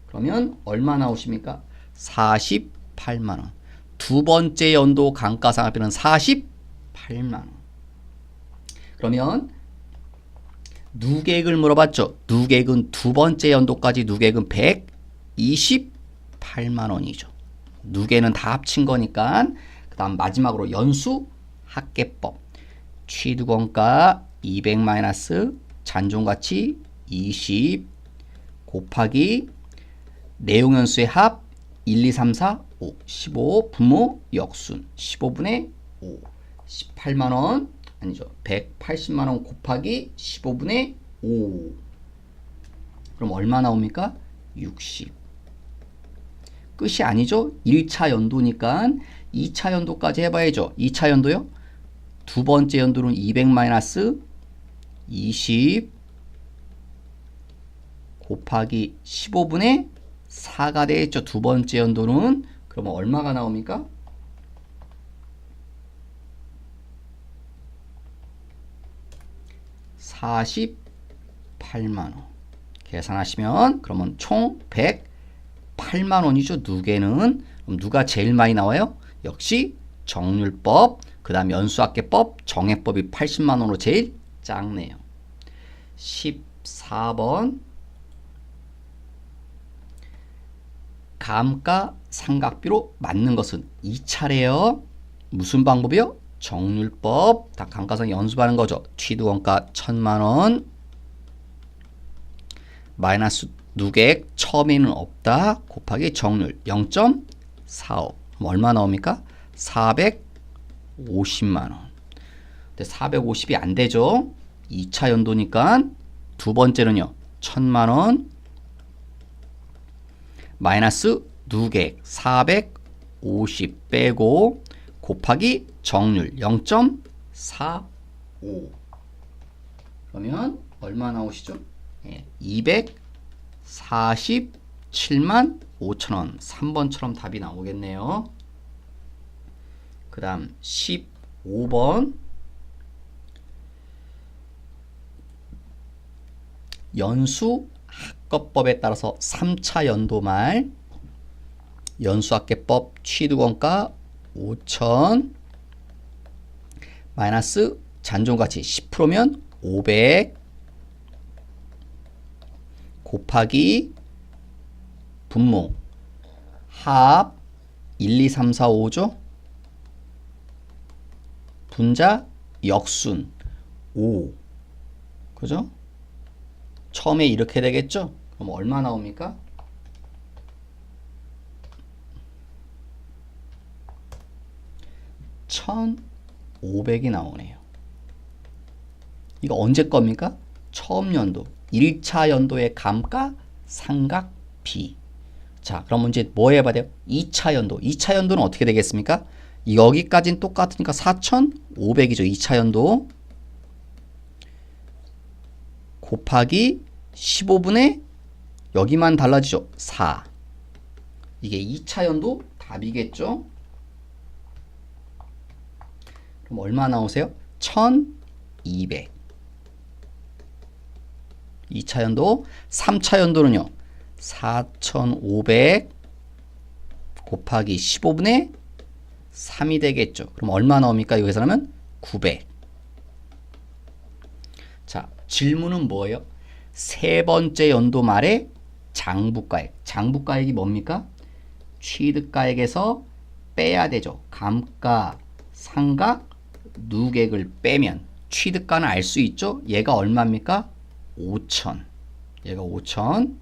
그러면 얼마 나오십니까? 48만원. 두 번째 연도 감가상각비는 48만원. 그러면 누계액을 물어봤죠. 누계액은 두 번째 연도까지 누계액은 128만원이죠. 누계는 다 합친 거니까. 그 다음 마지막으로 연수합계법. 취득원가 200 마이너스 잔존가치 20 곱하기 내용연수의 합 1, 2, 3, 4, 5, 15 분모 역순 15분의 5 18만원 아니죠 180만원 곱하기 15분의 5 그럼 얼마 나옵니까? 60 끝이 아니죠 1차 연도니까 2차 연도까지 해봐야죠 2차 연도요 두 번째 연도는 200 마이너스 20 곱하기 15분의 4가 되겠죠. 두 번째 연도는 그러면 얼마가 나옵니까? 48만원 계산하시면 그러면 총 108만원이죠. 누계는 그럼 누가 제일 많이 나와요? 역시 정률법 그 다음 연수학계법 정액법이 80만원으로 제일 작네요. 14번 감가상각비로 맞는 것은 2차례요. 무슨 방법이요? 정률법. 다 감가상 연습하는 거죠. 취득원가 1000만원 마이너스 누객 처음에는 없다 곱하기 정률 0.45 그럼 얼마 나옵니까? 450만원 근데 450이 안되죠. 2차 연도니까 두 번째는요 1000만원 마이너스 누객 450 빼고 곱하기 정률 0.45 그러면 얼마 나오시죠? 247만 5천원 3번처럼 답이 나오겠네요. 그 다음 15번 연수 학거법에 따라서 3차 연도 말 연수학계법 취득원가 5천 마이너스 잔존가치 10%면 500 곱하기 분모 합 1, 2, 3, 4, 5죠. 분자 역순 5 그죠? 처음에 이렇게 되겠죠? 그럼 얼마 나옵니까? 1500이 나오네요. 이거 언제 겁니까? 처음 연도 1차 연도의 감가상각비. 자 그럼 이제 뭐 해봐야 돼요? 2차 연도 2차 연도는 어떻게 되겠습니까? 여기까지는 똑같으니까 4500이죠 2차 연도 곱하기 15분의 여기만 달라지죠 4 이게 2차 연도 답이겠죠. 그럼 얼마 나오세요? 1200 2차 연도 3차 연도는요 4500 곱하기 15분의 3이 되겠죠. 그럼 얼마 나옵니까? 여기서 하면 900 자 질문은 뭐예요? 세 번째 연도 말에 장부가액 장부가액이 뭡니까? 취득가액에서 빼야 되죠. 감가, 상각, 누객을 빼면 취득가는 알 수 있죠. 얘가 얼마입니까? 5천 얘가 5천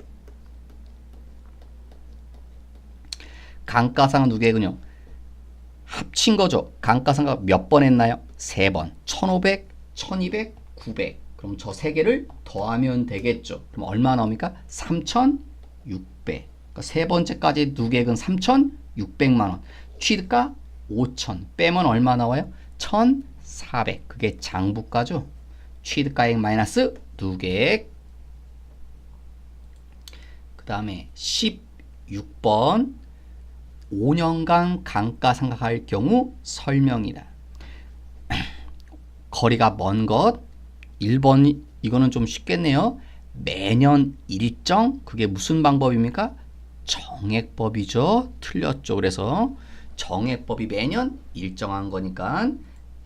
감가상각 누객은요 합친 거죠. 감가상각 몇 번 했나요? 3번 1500, 1200, 900 그럼 저 세 개를 더하면 되겠죠. 그럼 얼마 나옵니까? 3600 그러니까 세 번째까지 누객은 3600만원 취득가 5000 빼면 얼마 나와요? 1400 그게 장부가죠. 취득가액 마이너스 누객 그 다음에 16번 5년간 감가상각할 경우 설명이다. 거리가 먼 것 1번 이거는 좀 쉽겠네요. 매년 일정 그게 무슨 방법입니까? 정액법이죠. 틀렸죠. 그래서 정액법이 매년 일정한 거니까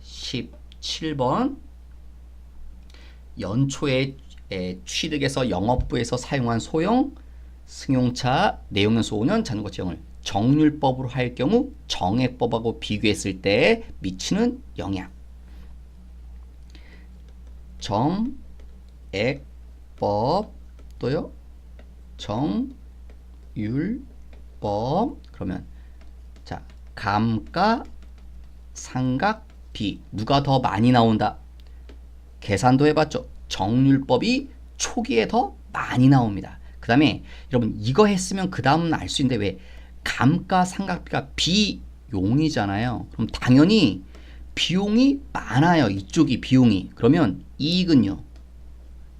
17번 연초에 취득해서 영업부에서 사용한 소형 승용차 내용연수 5년 잔고치형을 정률법으로 할 경우 정액법하고 비교했을 때 미치는 영향 정액법 또요 정률법 그러면 자 감가상각비 누가 더 많이 나온다? 계산도 해봤죠. 정률법이 초기에 더 많이 나옵니다. 그 다음에 여러분 이거 했으면 그 다음은 알 수 있는데 왜 감가상각비가 비용이잖아요. 그럼 당연히 비용이 많아요. 이쪽이 비용이. 그러면 이익은요.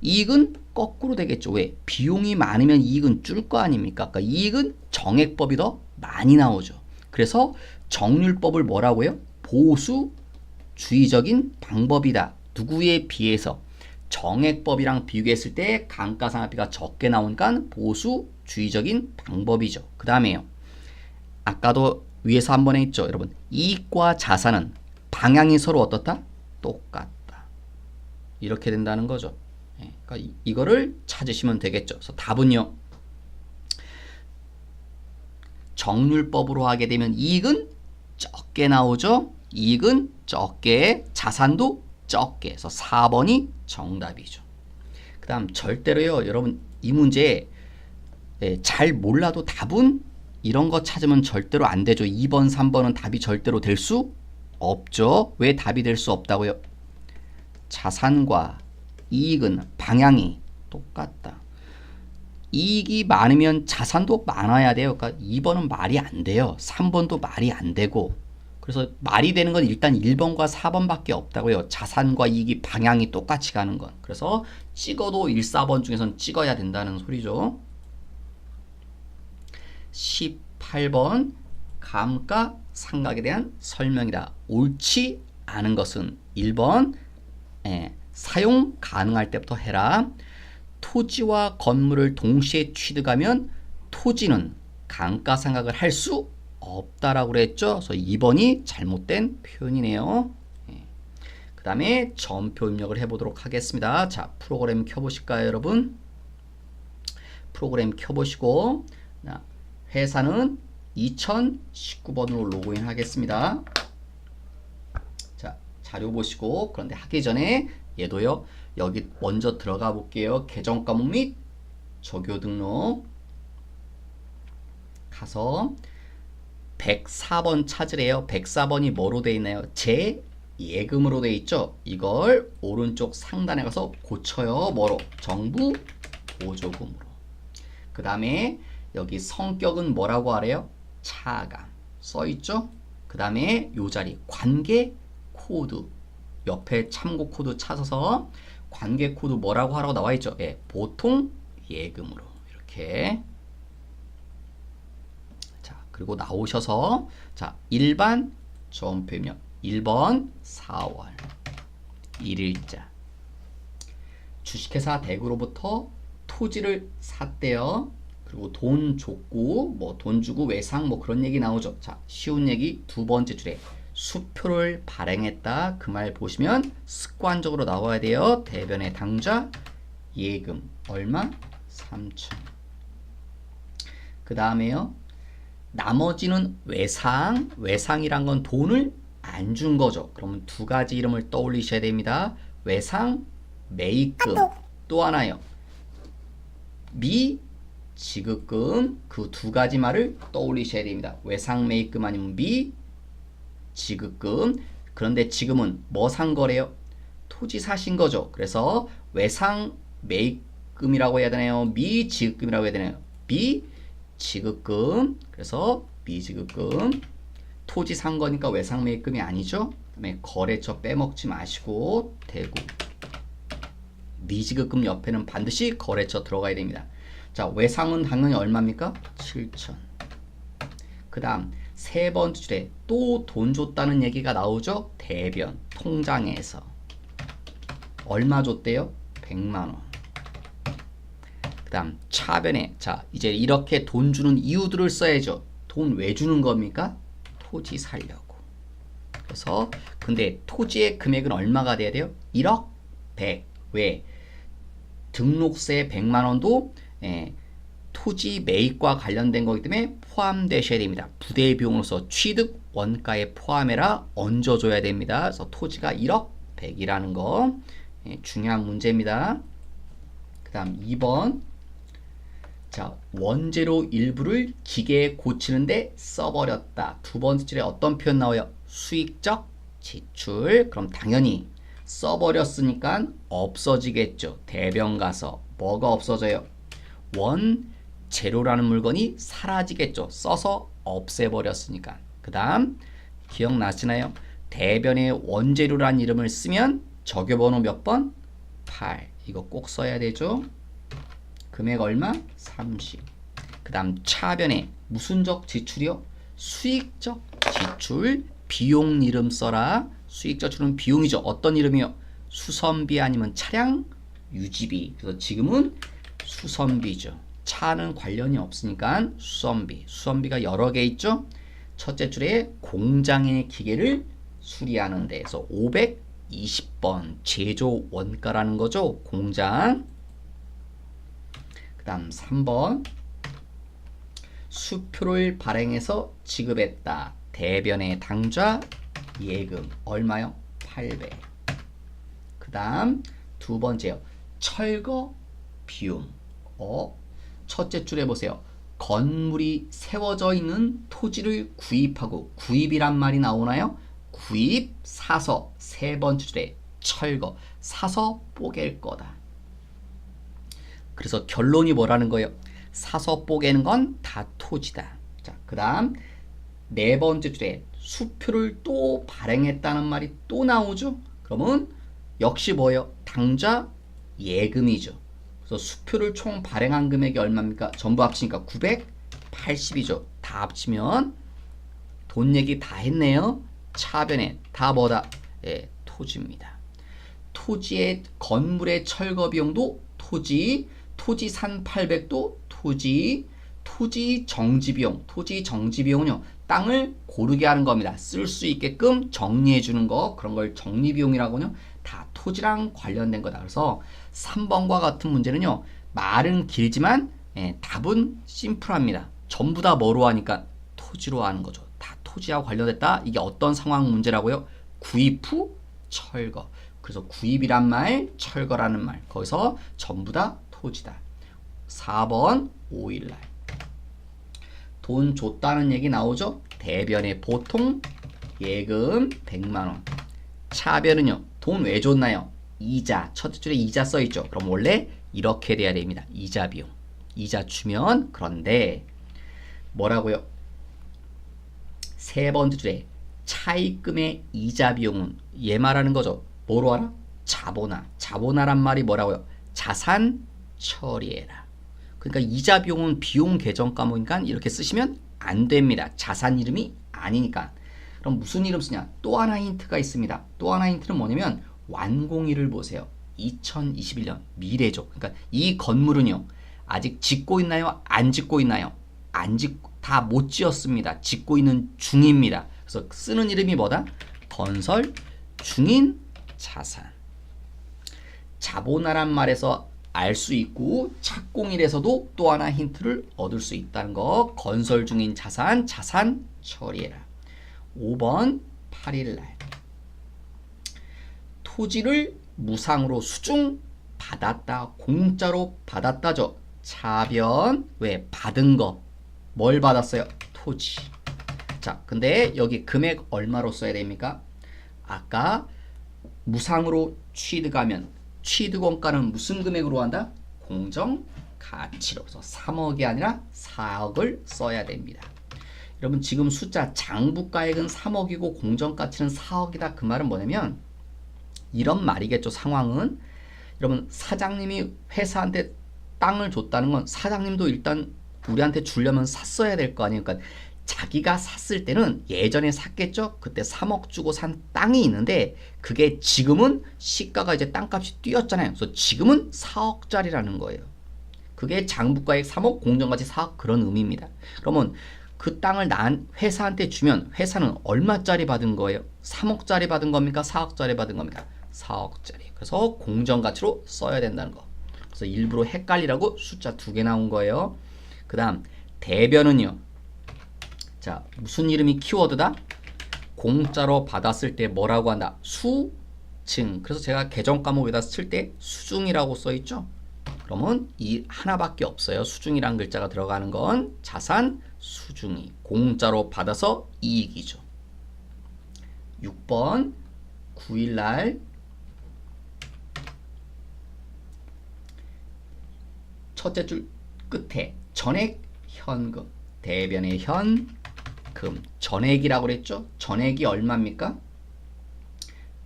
이익은 거꾸로 되겠죠. 왜? 비용이 많으면 이익은 줄 거 아닙니까? 그러니까 이익은 정액법이 더 많이 나오죠. 그래서 정률법을 뭐라고 해요? 보수주의적인 방법이다. 누구에 비해서? 정액법이랑 비교했을 때 감가상각비가 적게 나오니까 보수주의적인 방법이죠. 그 다음에요. 아까도 위에서 한 번 했죠. 여러분 이익과 자산은 방향이 서로 어떻다? 똑같다. 이렇게 된다는 거죠. 그러니까 이거를 찾으시면 되겠죠. 그래서 답은요. 정률법으로 하게 되면 이익은 적게 나오죠. 이익은 적게, 자산도 적게. 그래서 4번이 정답이죠. 그 다음 절대로요. 여러분 이 문제 잘 몰라도 답은 이런 거 찾으면 절대로 안 되죠. 2번, 3번은 답이 절대로 될 수 없죠. 왜 답이 될 수 없다고요? 자산과 이익은 방향이 똑같다. 이익이 많으면 자산도 많아야 돼요. 그러니까 2번은 말이 안 돼요. 3번도 말이 안 되고. 그래서 말이 되는 건 일단 1번과 4번밖에 없다고요. 자산과 이익이 방향이 똑같이 가는 건. 그래서 찍어도 1, 4번 중에선 찍어야 된다는 소리죠. 18번 감가상각에 대한 설명이다. 옳지 않은 것은 1번 사용 가능할 때부터 해라. 토지와 건물을 동시에 취득하면 토지는 감가상각을 할 수 없다라고 그랬죠. 그래서 2번이 잘못된 표현이네요. 그 다음에 점표 입력을 해보도록 하겠습니다. 자, 프로그램 켜보실까요, 여러분? 프로그램 켜보시고 회사는 2019번으로 로그인 하겠습니다. 자, 자료 보시고 그런데 하기 전에 얘도요. 여기 먼저 들어가 볼게요. 계정 과목 및 조교 등록 가서 104번 찾으래요. 104번이 뭐로 되어 있나요? 재예금으로 되어 있죠. 이걸 오른쪽 상단에 가서 고쳐요. 뭐로? 정부 보조금으로. 그 다음에 여기 성격은 뭐라고 하래요? 차감 써있죠. 그 다음에 요 자리 관계 코드 옆에 참고 코드 찾아서 관계 코드 뭐라고 하라고 나와 있죠. 보통 예금으로 이렇게. 자, 그리고 나오셔서 자, 일반 점표 입력 1번 4월 1일자 주식회사 대구로부터 토지를 샀대요. 그리고 돈 줬고 뭐 돈 주고 외상 뭐 그런 얘기 나오죠. 자, 쉬운 얘기 두 번째 줄에 수표를 발행했다. 그 말 보시면 습관적으로 나와야 돼요. 대변의 당좌 예금 얼마? 3천. 그 다음에요. 나머지는 외상. 외상이란 건 돈을 안 준 거죠. 그러면 두 가지 이름을 떠올리셔야 됩니다. 외상, 매입금. 또 하나요. 미지급금. 그 두 가지 말을 떠올리셔야 됩니다. 외상, 매입금 아니면 미지급금. 그런데 지금은 뭐 산 거래요? 토지 사신 거죠. 그래서 외상, 매입금이라고 해야 되나요? 미지급금이라고 해야 되나요? 미지급금. 그래서 미지급금. 토지 산 거니까 외상 매입금이 아니죠. 그다음에 거래처 빼먹지 마시고 대구. 미지급금 옆에는 반드시 거래처 들어가야 됩니다. 자, 외상은 당연히 얼마입니까? 7천. 그 다음 세 번째 줄에 또 돈 줬다는 얘기가 나오죠. 대변 통장에서 얼마 줬대요? 100만원. 그 다음 차변에 자 이제 이렇게 돈 주는 이유들을 써야죠. 돈 왜 주는 겁니까? 토지 살려고. 그래서 근데 토지의 금액은 얼마가 돼야 돼요? 1억 100. 왜? 등록세 100만원도 토지 매입과 관련된 거기 때문에 포함되셔야 됩니다. 부대 비용으로서 취득 원가에 포함해라 얹어줘야 됩니다. 그래서 토지가 1억 100이라는 거 중요한 문제입니다. 그 다음 2번 자, 원재료 일부를 기계에 고치는데 써버렸다. 두 번째 줄에 어떤 표현 나와요? 수익적 지출. 그럼 당연히 써버렸으니까 없어지겠죠. 대변 가서 뭐가 없어져요? 원재료라는 물건이 사라지겠죠. 써서 없애버렸으니까. 그 다음 기억나시나요? 대변에 원재료라는 이름을 쓰면 적요번호 몇 번? 8. 이거 꼭 써야 되죠. 금액 얼마? 30. 그 다음 차변에 무슨적 지출이요? 수익적 지출. 비용 이름 써라. 수익적 지출은 비용이죠. 어떤 이름이요? 수선비 아니면 차량 유지비. 그래서 지금은 수선비죠. 차는 관련이 없으니까 수선비. 수선비가 여러 개 있죠. 첫째 줄에 공장의 기계를 수리하는 데에서 520번 제조 원가라는 거죠. 공장. 그 다음 3번 수표를 발행해서 지급했다. 대변의 당좌 예금 얼마요? 800. 그 다음 두 번째요. 철거 비용. 첫째 줄에 보세요. 건물이 세워져 있는 토지를 구입하고, 구입이란 말이 나오나요? 구입, 사서. 세 번째 줄에 철거, 사서 뽀갤 거다. 그래서 결론이 뭐라는 거예요? 사서 뽀개는 건 다 토지다. 자, 그 다음 네 번째 줄에 수표를 또 발행했다는 말이 또 나오죠. 그러면 역시 뭐예요? 당좌 예금이죠. 그래서 수표를 총 발행한 금액이 얼마입니까? 전부 합치니까 980이죠. 다 합치면 돈 얘기 다 했네요. 차변에 다 뭐다? 예, 토지입니다. 토지의 건물의 철거 비용도 토지 산 800도 토지 정지 비용. 토지 정지 비용은요, 땅을 고르게 하는 겁니다. 쓸 수 있게끔 정리해 주는 거, 그런 걸 정리 비용이라고요. 다 토지랑 관련된 거다. 그래서 3번과 같은 문제는요, 말은 길지만 답은 심플합니다. 전부 다 뭐로 하니까 토지로 하는 거죠. 다 토지하고 관련됐다. 이게 어떤 상황 문제라고요? 구입 후 철거. 그래서 구입이란 말, 철거라는 말, 거기서 전부 다 토지다. 4번 5일날 돈 줬다는 얘기 나오죠. 대변에 보통 예금 100만원. 차변은요, 돈 왜 줬나요? 이자. 첫째 줄에 이자 써있죠. 그럼 원래 이렇게 돼야 됩니다. 이자 비용. 이자 주면. 그런데 뭐라고요? 세 번째 줄에 차입금의 이자 비용은 얘 말하는 거죠. 뭐로 알아? 자본화. 자본화란 말이 뭐라고요? 자산 처리해라. 그러니까 이자 비용은 비용 계정 과목이니까 이렇게 쓰시면 안 됩니다. 자산 이름이 아니니까. 그럼 무슨 이름 쓰냐? 또 하나 힌트가 있습니다. 또 하나 힌트는 뭐냐면 완공일을 보세요. 2021년 미래죠. 그러니까 이 건물은요, 아직 짓고 있나요? 안 짓고 있나요? 안 짓고, 다 못 지었습니다. 짓고 있는 중입니다. 그래서 쓰는 이름이 뭐다? 건설 중인 자산. 자본화란 말에서 알 수 있고, 착공일에서도 또 하나 힌트를 얻을 수 있다는 거. 건설 중인 자산, 자산 처리해라. 5번 8일날 토지를 무상으로 수중 받았다. 공짜로 받았다죠. 차변. 왜? 받은 거. 뭘 받았어요? 토지. 자, 근데 여기 금액 얼마로 써야 됩니까? 아까 무상으로 취득하면 취득원가는 무슨 금액으로 한다? 공정가치로. 그래서 3억이 아니라 4억을 써야 됩니다. 여러분, 지금 숫자 장부가액은 3억이고 공정가치는 4억이다. 그 말은 뭐냐면 이런 말이겠죠. 상황은 여러분, 사장님이 회사한테 땅을 줬다는 건 사장님도 일단 우리한테 주려면 샀어야 될 거 아니에요. 그러니까 자기가 샀을 때는 예전에 샀겠죠. 그때 3억 주고 산 땅이 있는데 그게 지금은 시가가 이제 땅값이 뛰었잖아요. 그래서 지금은 4억짜리라는 거예요. 그게 장부가액 3억, 공정가치 4억, 그런 의미입니다. 그러면 그 땅을 회사한테 주면 회사는 얼마짜리 받은 거예요? 3억짜리 받은 겁니까? 4억짜리 받은 겁니까? 4억짜리. 그래서 공정가치로 써야 된다는 거. 그래서 일부러 헷갈리라고 숫자 2개 나온 거예요. 그 다음 대변은요, 자, 무슨 이름이 키워드다? 공짜로 받았을 때 뭐라고 한다? 수증. 그래서 제가 계정 과목에다 쓸 때 수중이라고 써있죠. 그러면 이 하나밖에 없어요. 수중이란 글자가 들어가는 건 자산 수중이 공짜로 받아서 이익이죠. 6번 9일날 첫째 줄 끝에 전액 현금 대변의 현금 전액이라고 그랬죠. 전액이 얼마입니까?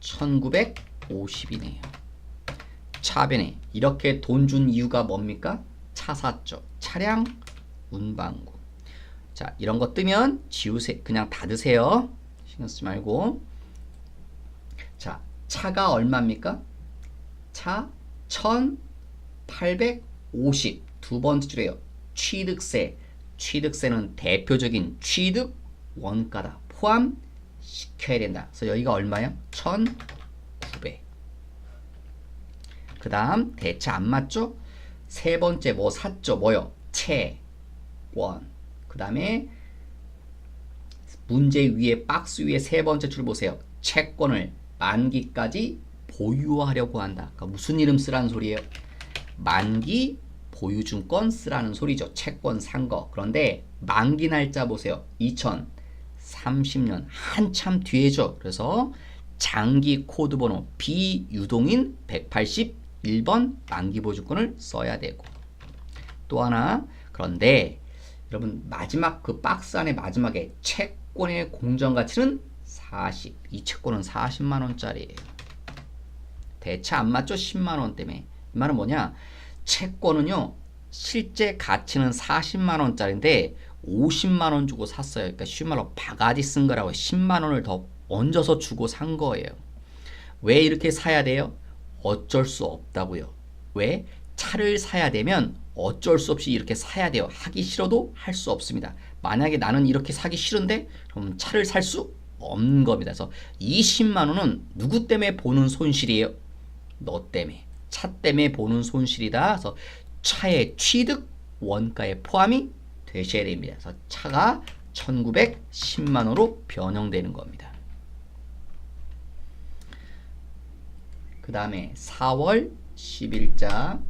1950이네요. 차변에 이렇게 돈 준 이유가 뭡니까? 차 샀죠. 차량 운반구. 자, 이런 거 뜨면 지우세요. 그냥 닫으세요. 신경 쓰지 말고. 자, 차가 얼마입니까? 차 1850. 두 번째 줄에요. 취득세. 취득세는 대표적인 취득 원가다. 포함시켜야 된다. 그래서 여기가 얼마야? 1900. 그 다음 대차 안 맞죠? 세 번째 뭐 샀죠? 뭐요? 채권. 그 다음에 문제 위에 박스 위에 세 번째 줄 보세요. 채권을 만기까지 보유하려고 한다. 그러니까 무슨 이름 쓰라는 소리예요? 만기 보유증권 쓰라는 소리죠. 채권 산 거. 그런데 만기 날짜 보세요. 2030년 한참 뒤에죠. 그래서 장기 코드 번호 비유동인 181번 만기 보유증권을 써야 되고 또 하나 그런데 여러분 마지막 그 박스 안에 마지막에 채권의 공정가치는 40. 이 채권은 40만원짜리예요. 대차 안 맞죠? 10만원 때문에. 이 말은 뭐냐? 채권은요 실제 가치는 40만원짜리인데 50만원 주고 샀어요. 그러니까 쉬운 말로 바가지 쓴 거라고 10만원을 더 얹어서 주고 산 거예요. 왜 이렇게 사야 돼요? 어쩔 수 없다고요. 왜? 차를 사야 되면 어쩔 수 없이 이렇게 사야 돼요. 하기 싫어도 할 수 없습니다. 만약에 나는 이렇게 사기 싫은데 그럼 차를 살 수 없는 겁니다. 그래서 20만원은 누구 때문에 보는 손실이에요? 너 때문에. 차 때문에 보는 손실이다. 그래서 차의 취득 원가에 포함이 되셔야 됩니다. 그래서 차가 1910만원으로 변형되는 겁니다. 그 다음에 4월 10일자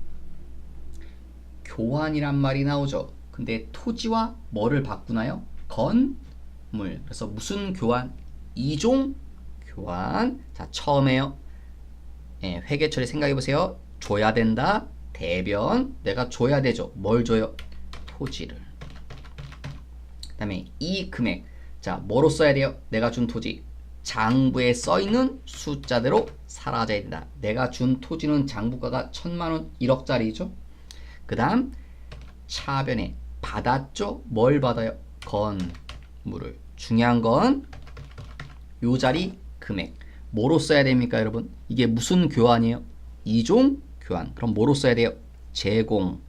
교환이란 말이 나오죠. 근데 토지와 뭐를 바꾸나요? 건물. 그래서 무슨 교환? 이종 교환. 자, 처음에요. 예, 회계처리 생각해보세요. 줘야 된다. 대변. 내가 줘야 되죠. 뭘 줘요? 토지를. 그 다음에 이 금액. 자, 뭐로 써야 돼요? 내가 준 토지. 장부에 써있는 숫자대로 사라져야 된다. 내가 준 토지는 장부가가 1000만원 1억짜리죠. 그 다음 차변에 받았죠. 뭘 받아요? 건물을. 중요한 건 요 자리 금액. 뭐로 써야 됩니까 여러분? 이게 무슨 교환이에요? 이종 교환. 그럼 뭐로 써야 돼요? 제공한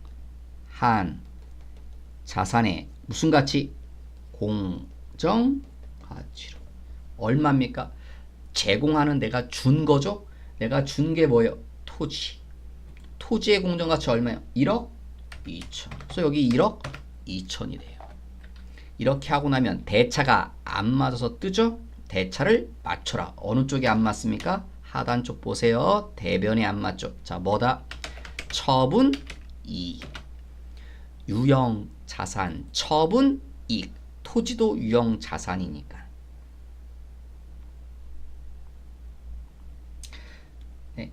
자산의 무슨 가치? 공정 가치로. 얼마입니까? 제공하는 내가 준 거죠? 내가 준 게 뭐예요? 토지. 토지의 공정가치 얼마예요? 1억 2천. 그래서 여기 1억 2천이 돼요. 이렇게 하고 나면 대차가 안 맞아서 뜨죠? 대차를 맞춰라. 어느 쪽에 안 맞습니까? 하단 쪽 보세요. 대변에 안 맞죠? 자, 뭐다? 처분 이익. 유형 자산 처분 이익. 토지도 유형 자산이니까. 네.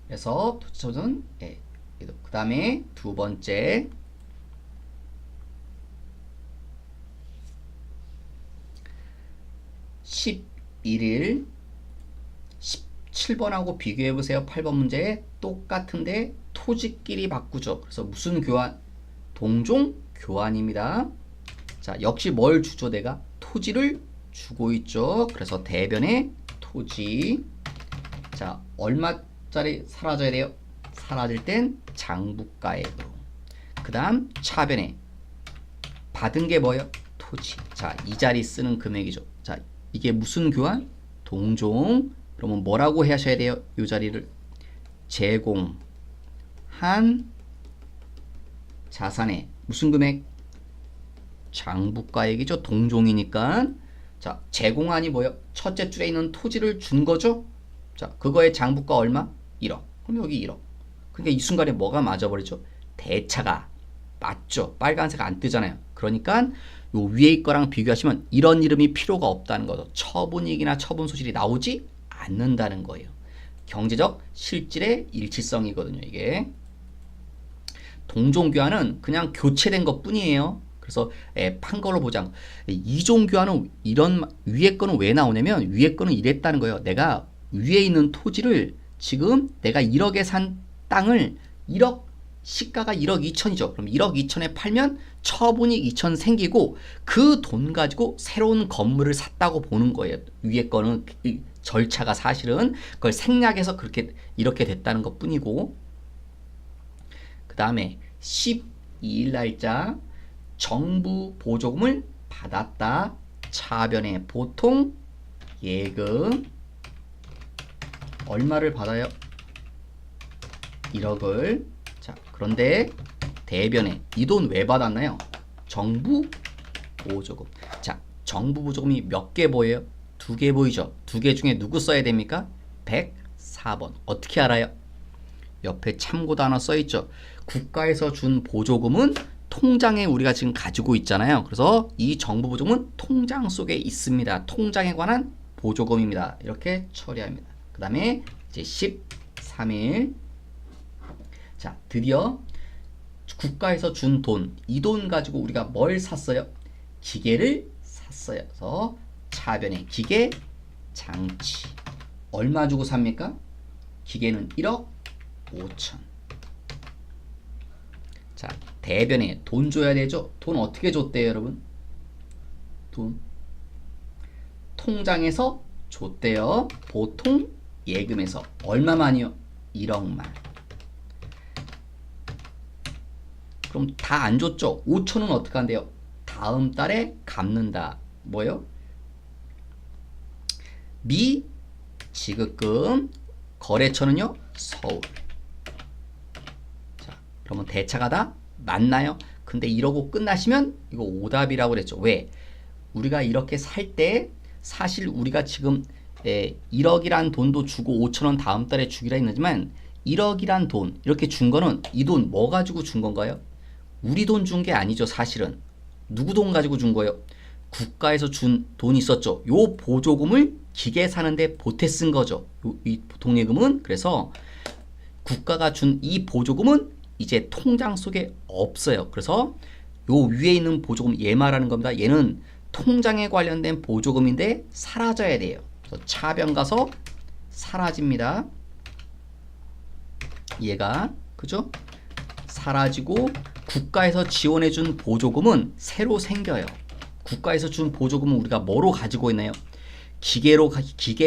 그래서 토지는 네. 그 다음에 두 번째 11일 17번하고 비교해보세요. 8번 문제 똑같은데 토지끼리 바꾸죠. 그래서 무슨 교환? 동종 교환입니다. 자, 역시 뭘 주죠? 내가 토지를 주고 있죠. 그래서 대변에 토지. 자, 얼마짜리 사라져야 돼요? 사라질 땐 장부가액으로. 그 다음 차변에 받은 게 뭐예요? 토지. 자, 이 자리 쓰는 금액이죠. 자, 이게 무슨 교환? 동종. 그러면 뭐라고 하셔야 돼요? 이 자리를 제공한 자산의 무슨 금액? 장부가액이죠. 동종이니까. 자, 제공한이 뭐예요? 첫째 줄에 있는 토지를 준 거죠. 자, 그거의 장부가 얼마? 1억. 그럼 여기 1억. 그러니까 이 순간에 뭐가 맞아버리죠? 대차가 맞죠. 빨간색 안 뜨잖아요. 그러니까 요 위에 거랑 비교하시면 이런 이름이 필요가 없다는 거죠. 처분이익이나 처분 소실이 나오지 않는다는 거예요. 경제적 실질의 일치성이거든요. 이게 동종교환은 그냥 교체된 것 뿐이에요. 그래서 판걸로 보장. 이종교환은 이런 위에 거는 왜 나오냐면 위에 거는 이랬다는 거예요. 내가 위에 있는 토지를 지금 내가 1억에 산 땅을 1억 시가가 1억 2천이죠. 그럼 1억 2천에 팔면 처분이 2천 생기고 그 돈 가지고 새로운 건물을 샀다고 보는 거예요. 위에 거는 절차가 사실은 그걸 생략해서 그렇게 이렇게 됐다는 것 뿐이고 그 다음에 12일 날짜 정부 보조금을 받았다. 차변에 보통 예금 얼마를 받아요? 1억을. 자, 그런데 대변에 이 돈 왜 받았나요? 정부 보조금. 자, 정부 보조금이 몇 개 보여요? 2개 보이죠? 2개 중에 누구 써야 됩니까? 104번. 어떻게 알아요? 옆에 참고 단어 써있죠. 국가에서 준 보조금은 통장에 우리가 지금 가지고 있잖아요. 그래서 이 정부 보조금은 통장 속에 있습니다. 통장에 관한 보조금입니다. 이렇게 처리합니다. 그 다음에 이제 13일. 자, 드디어 국가에서 준 돈, 이 돈 가지고 우리가 뭘 샀어요? 기계를 샀어요. 그래서 차변에 기계, 장치. 얼마 주고 삽니까? 기계는 1억 5천. 자, 대변에 돈 줘야 되죠? 돈 어떻게 줬대요, 여러분? 돈 통장에서 줬대요. 보통 예금에서 얼마만이요? 1억만. 그럼 다 안 줬죠? 5천은 어떻게 한대요? 다음 달에 갚는다. 뭐요? 미 지급금. 거래처는요? 서울. 자, 그러면 대차가 다 맞나요? 근데 이러고 끝나시면 이거 오답이라고 그랬죠. 왜? 우리가 이렇게 살 때 사실 우리가 지금 1억이란 돈도 주고 5천원 다음 달에 주기로 했지만 1억이란 돈 이렇게 준 거는 이 돈 뭐 가지고 준 건가요? 우리 돈 준 게 아니죠. 사실은 누구 돈 가지고 준 거예요? 국가에서 준 돈이 있었죠. 요 보조금을 기계 사는데 보태 쓴 거죠. 이 보통예금은. 그래서 국가가 준 이 보조금은 이제 통장 속에 없어요. 그래서 요 위에 있는 보조금 얘 말하는 겁니다. 얘는 통장에 관련된 보조금인데 사라져야 돼요. 그래서 차변 가서 사라집니다. 얘가 그죠? 사라지고 국가에서 지원해준 보조금은 새로 생겨요. 국가에서 준 보조금은 우리가 뭐로 가지고 있나요? 기계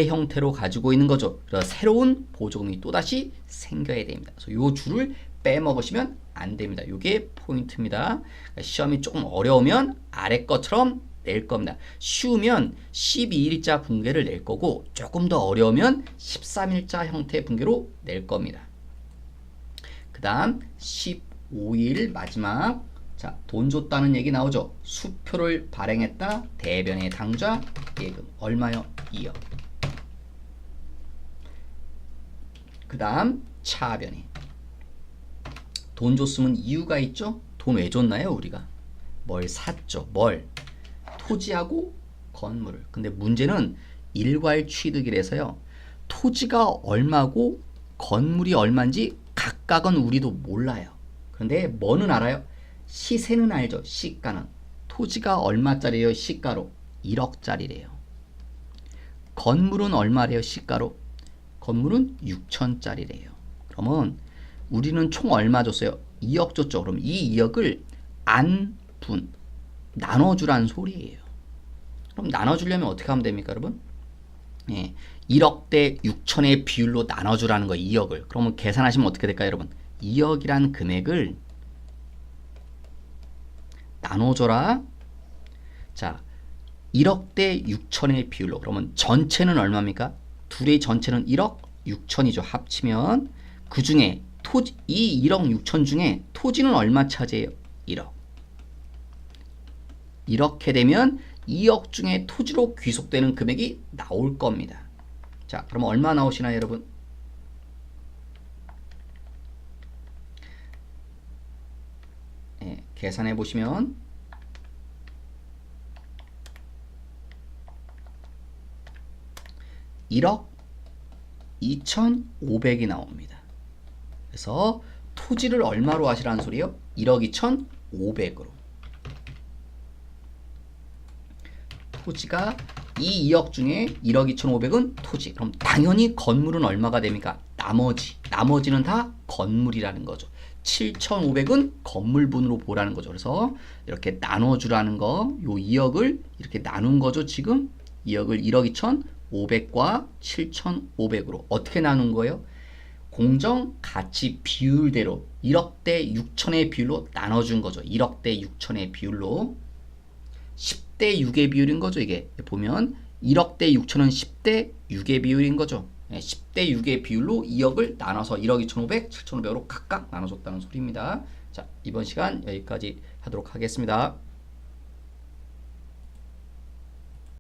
형태로 가지고 있는 거죠. 그래서 새로운 보조금이 또다시 생겨야 됩니다. 그래서 요 줄을 빼먹으시면 안 됩니다. 요게 포인트입니다. 시험이 조금 어려우면 아래 것처럼 낼 겁니다. 쉬우면 12일자 분계를 낼 거고 조금 더 어려우면 13일자 형태 분계로 낼 겁니다. 그 다음 15일 마지막. 자, 돈 줬다는 얘기 나오죠. 수표를 발행했다. 대변의 당좌 예금 얼마요? 2억. 그 다음 차변에 돈 줬으면 이유가 있죠. 돈 왜 줬나요? 우리가 뭘 샀죠. 뭘? 토지하고 건물을. 근데 문제는 일괄 취득이라서요. 토지가 얼마고 건물이 얼마인지 각각은 우리도 몰라요. 그런데 뭐는 알아요? 시세는 알죠. 시가는. 토지가 얼마짜리예요? 시가로 1억짜리래요. 건물은 얼마래요? 시가로? 건물은 6천짜리래요. 그러면 우리는 총 얼마 줬어요? 2억 줬죠. 그럼 이 2억을 안분 나눠주란 소리예요. 그럼 나눠주려면 어떻게 하면 됩니까, 여러분? 1억 대 6천의 비율로 나눠주라는 거예요. 2억을. 그러면 계산하시면 어떻게 될까요, 여러분? 2억이란 금액을 나눠줘라. 자, 1억 대 6천의 비율로. 그러면 전체는 얼마입니까? 둘의 전체는 1억 6천이죠. 합치면 그 중에 이 1억 6천 중에 토지는 얼마 차지해요? 1억. 이렇게 되면 2억 중에 토지로 귀속되는 금액이 나올 겁니다. 자, 그럼 얼마 나오시나요, 여러분? 계산해 보시면 1억 2,500이 나옵니다. 그래서 토지를 얼마로 하시라는 소리요? 1억 2,500으로. 토지가 이 2억 중에 1억 2,500은 토지. 그럼 당연히 건물은 얼마가 됩니까? 나머지는 다 건물이라는 거죠. 7,500은 건물분으로 보라는 거죠. 그래서 이렇게 나눠주라는 거, 요 2억을 이렇게 나눈 거죠. 지금 2억을 1억 2,500과 7,500으로 어떻게 나눈 거예요? 공정 가치 비율대로 1억 대 6천의 비율로 나눠준 거죠. 1억 대 6천의 비율로 10대 6의 비율인 거죠. 이게 보면 1억 대 6천은 10대 6의 비율인 거죠. 10대 6의 비율로 2억을 나눠서 1억 2,500, 7,500으로 각각 나눠줬다는 소리입니다. 자, 이번 시간 여기까지 하도록 하겠습니다.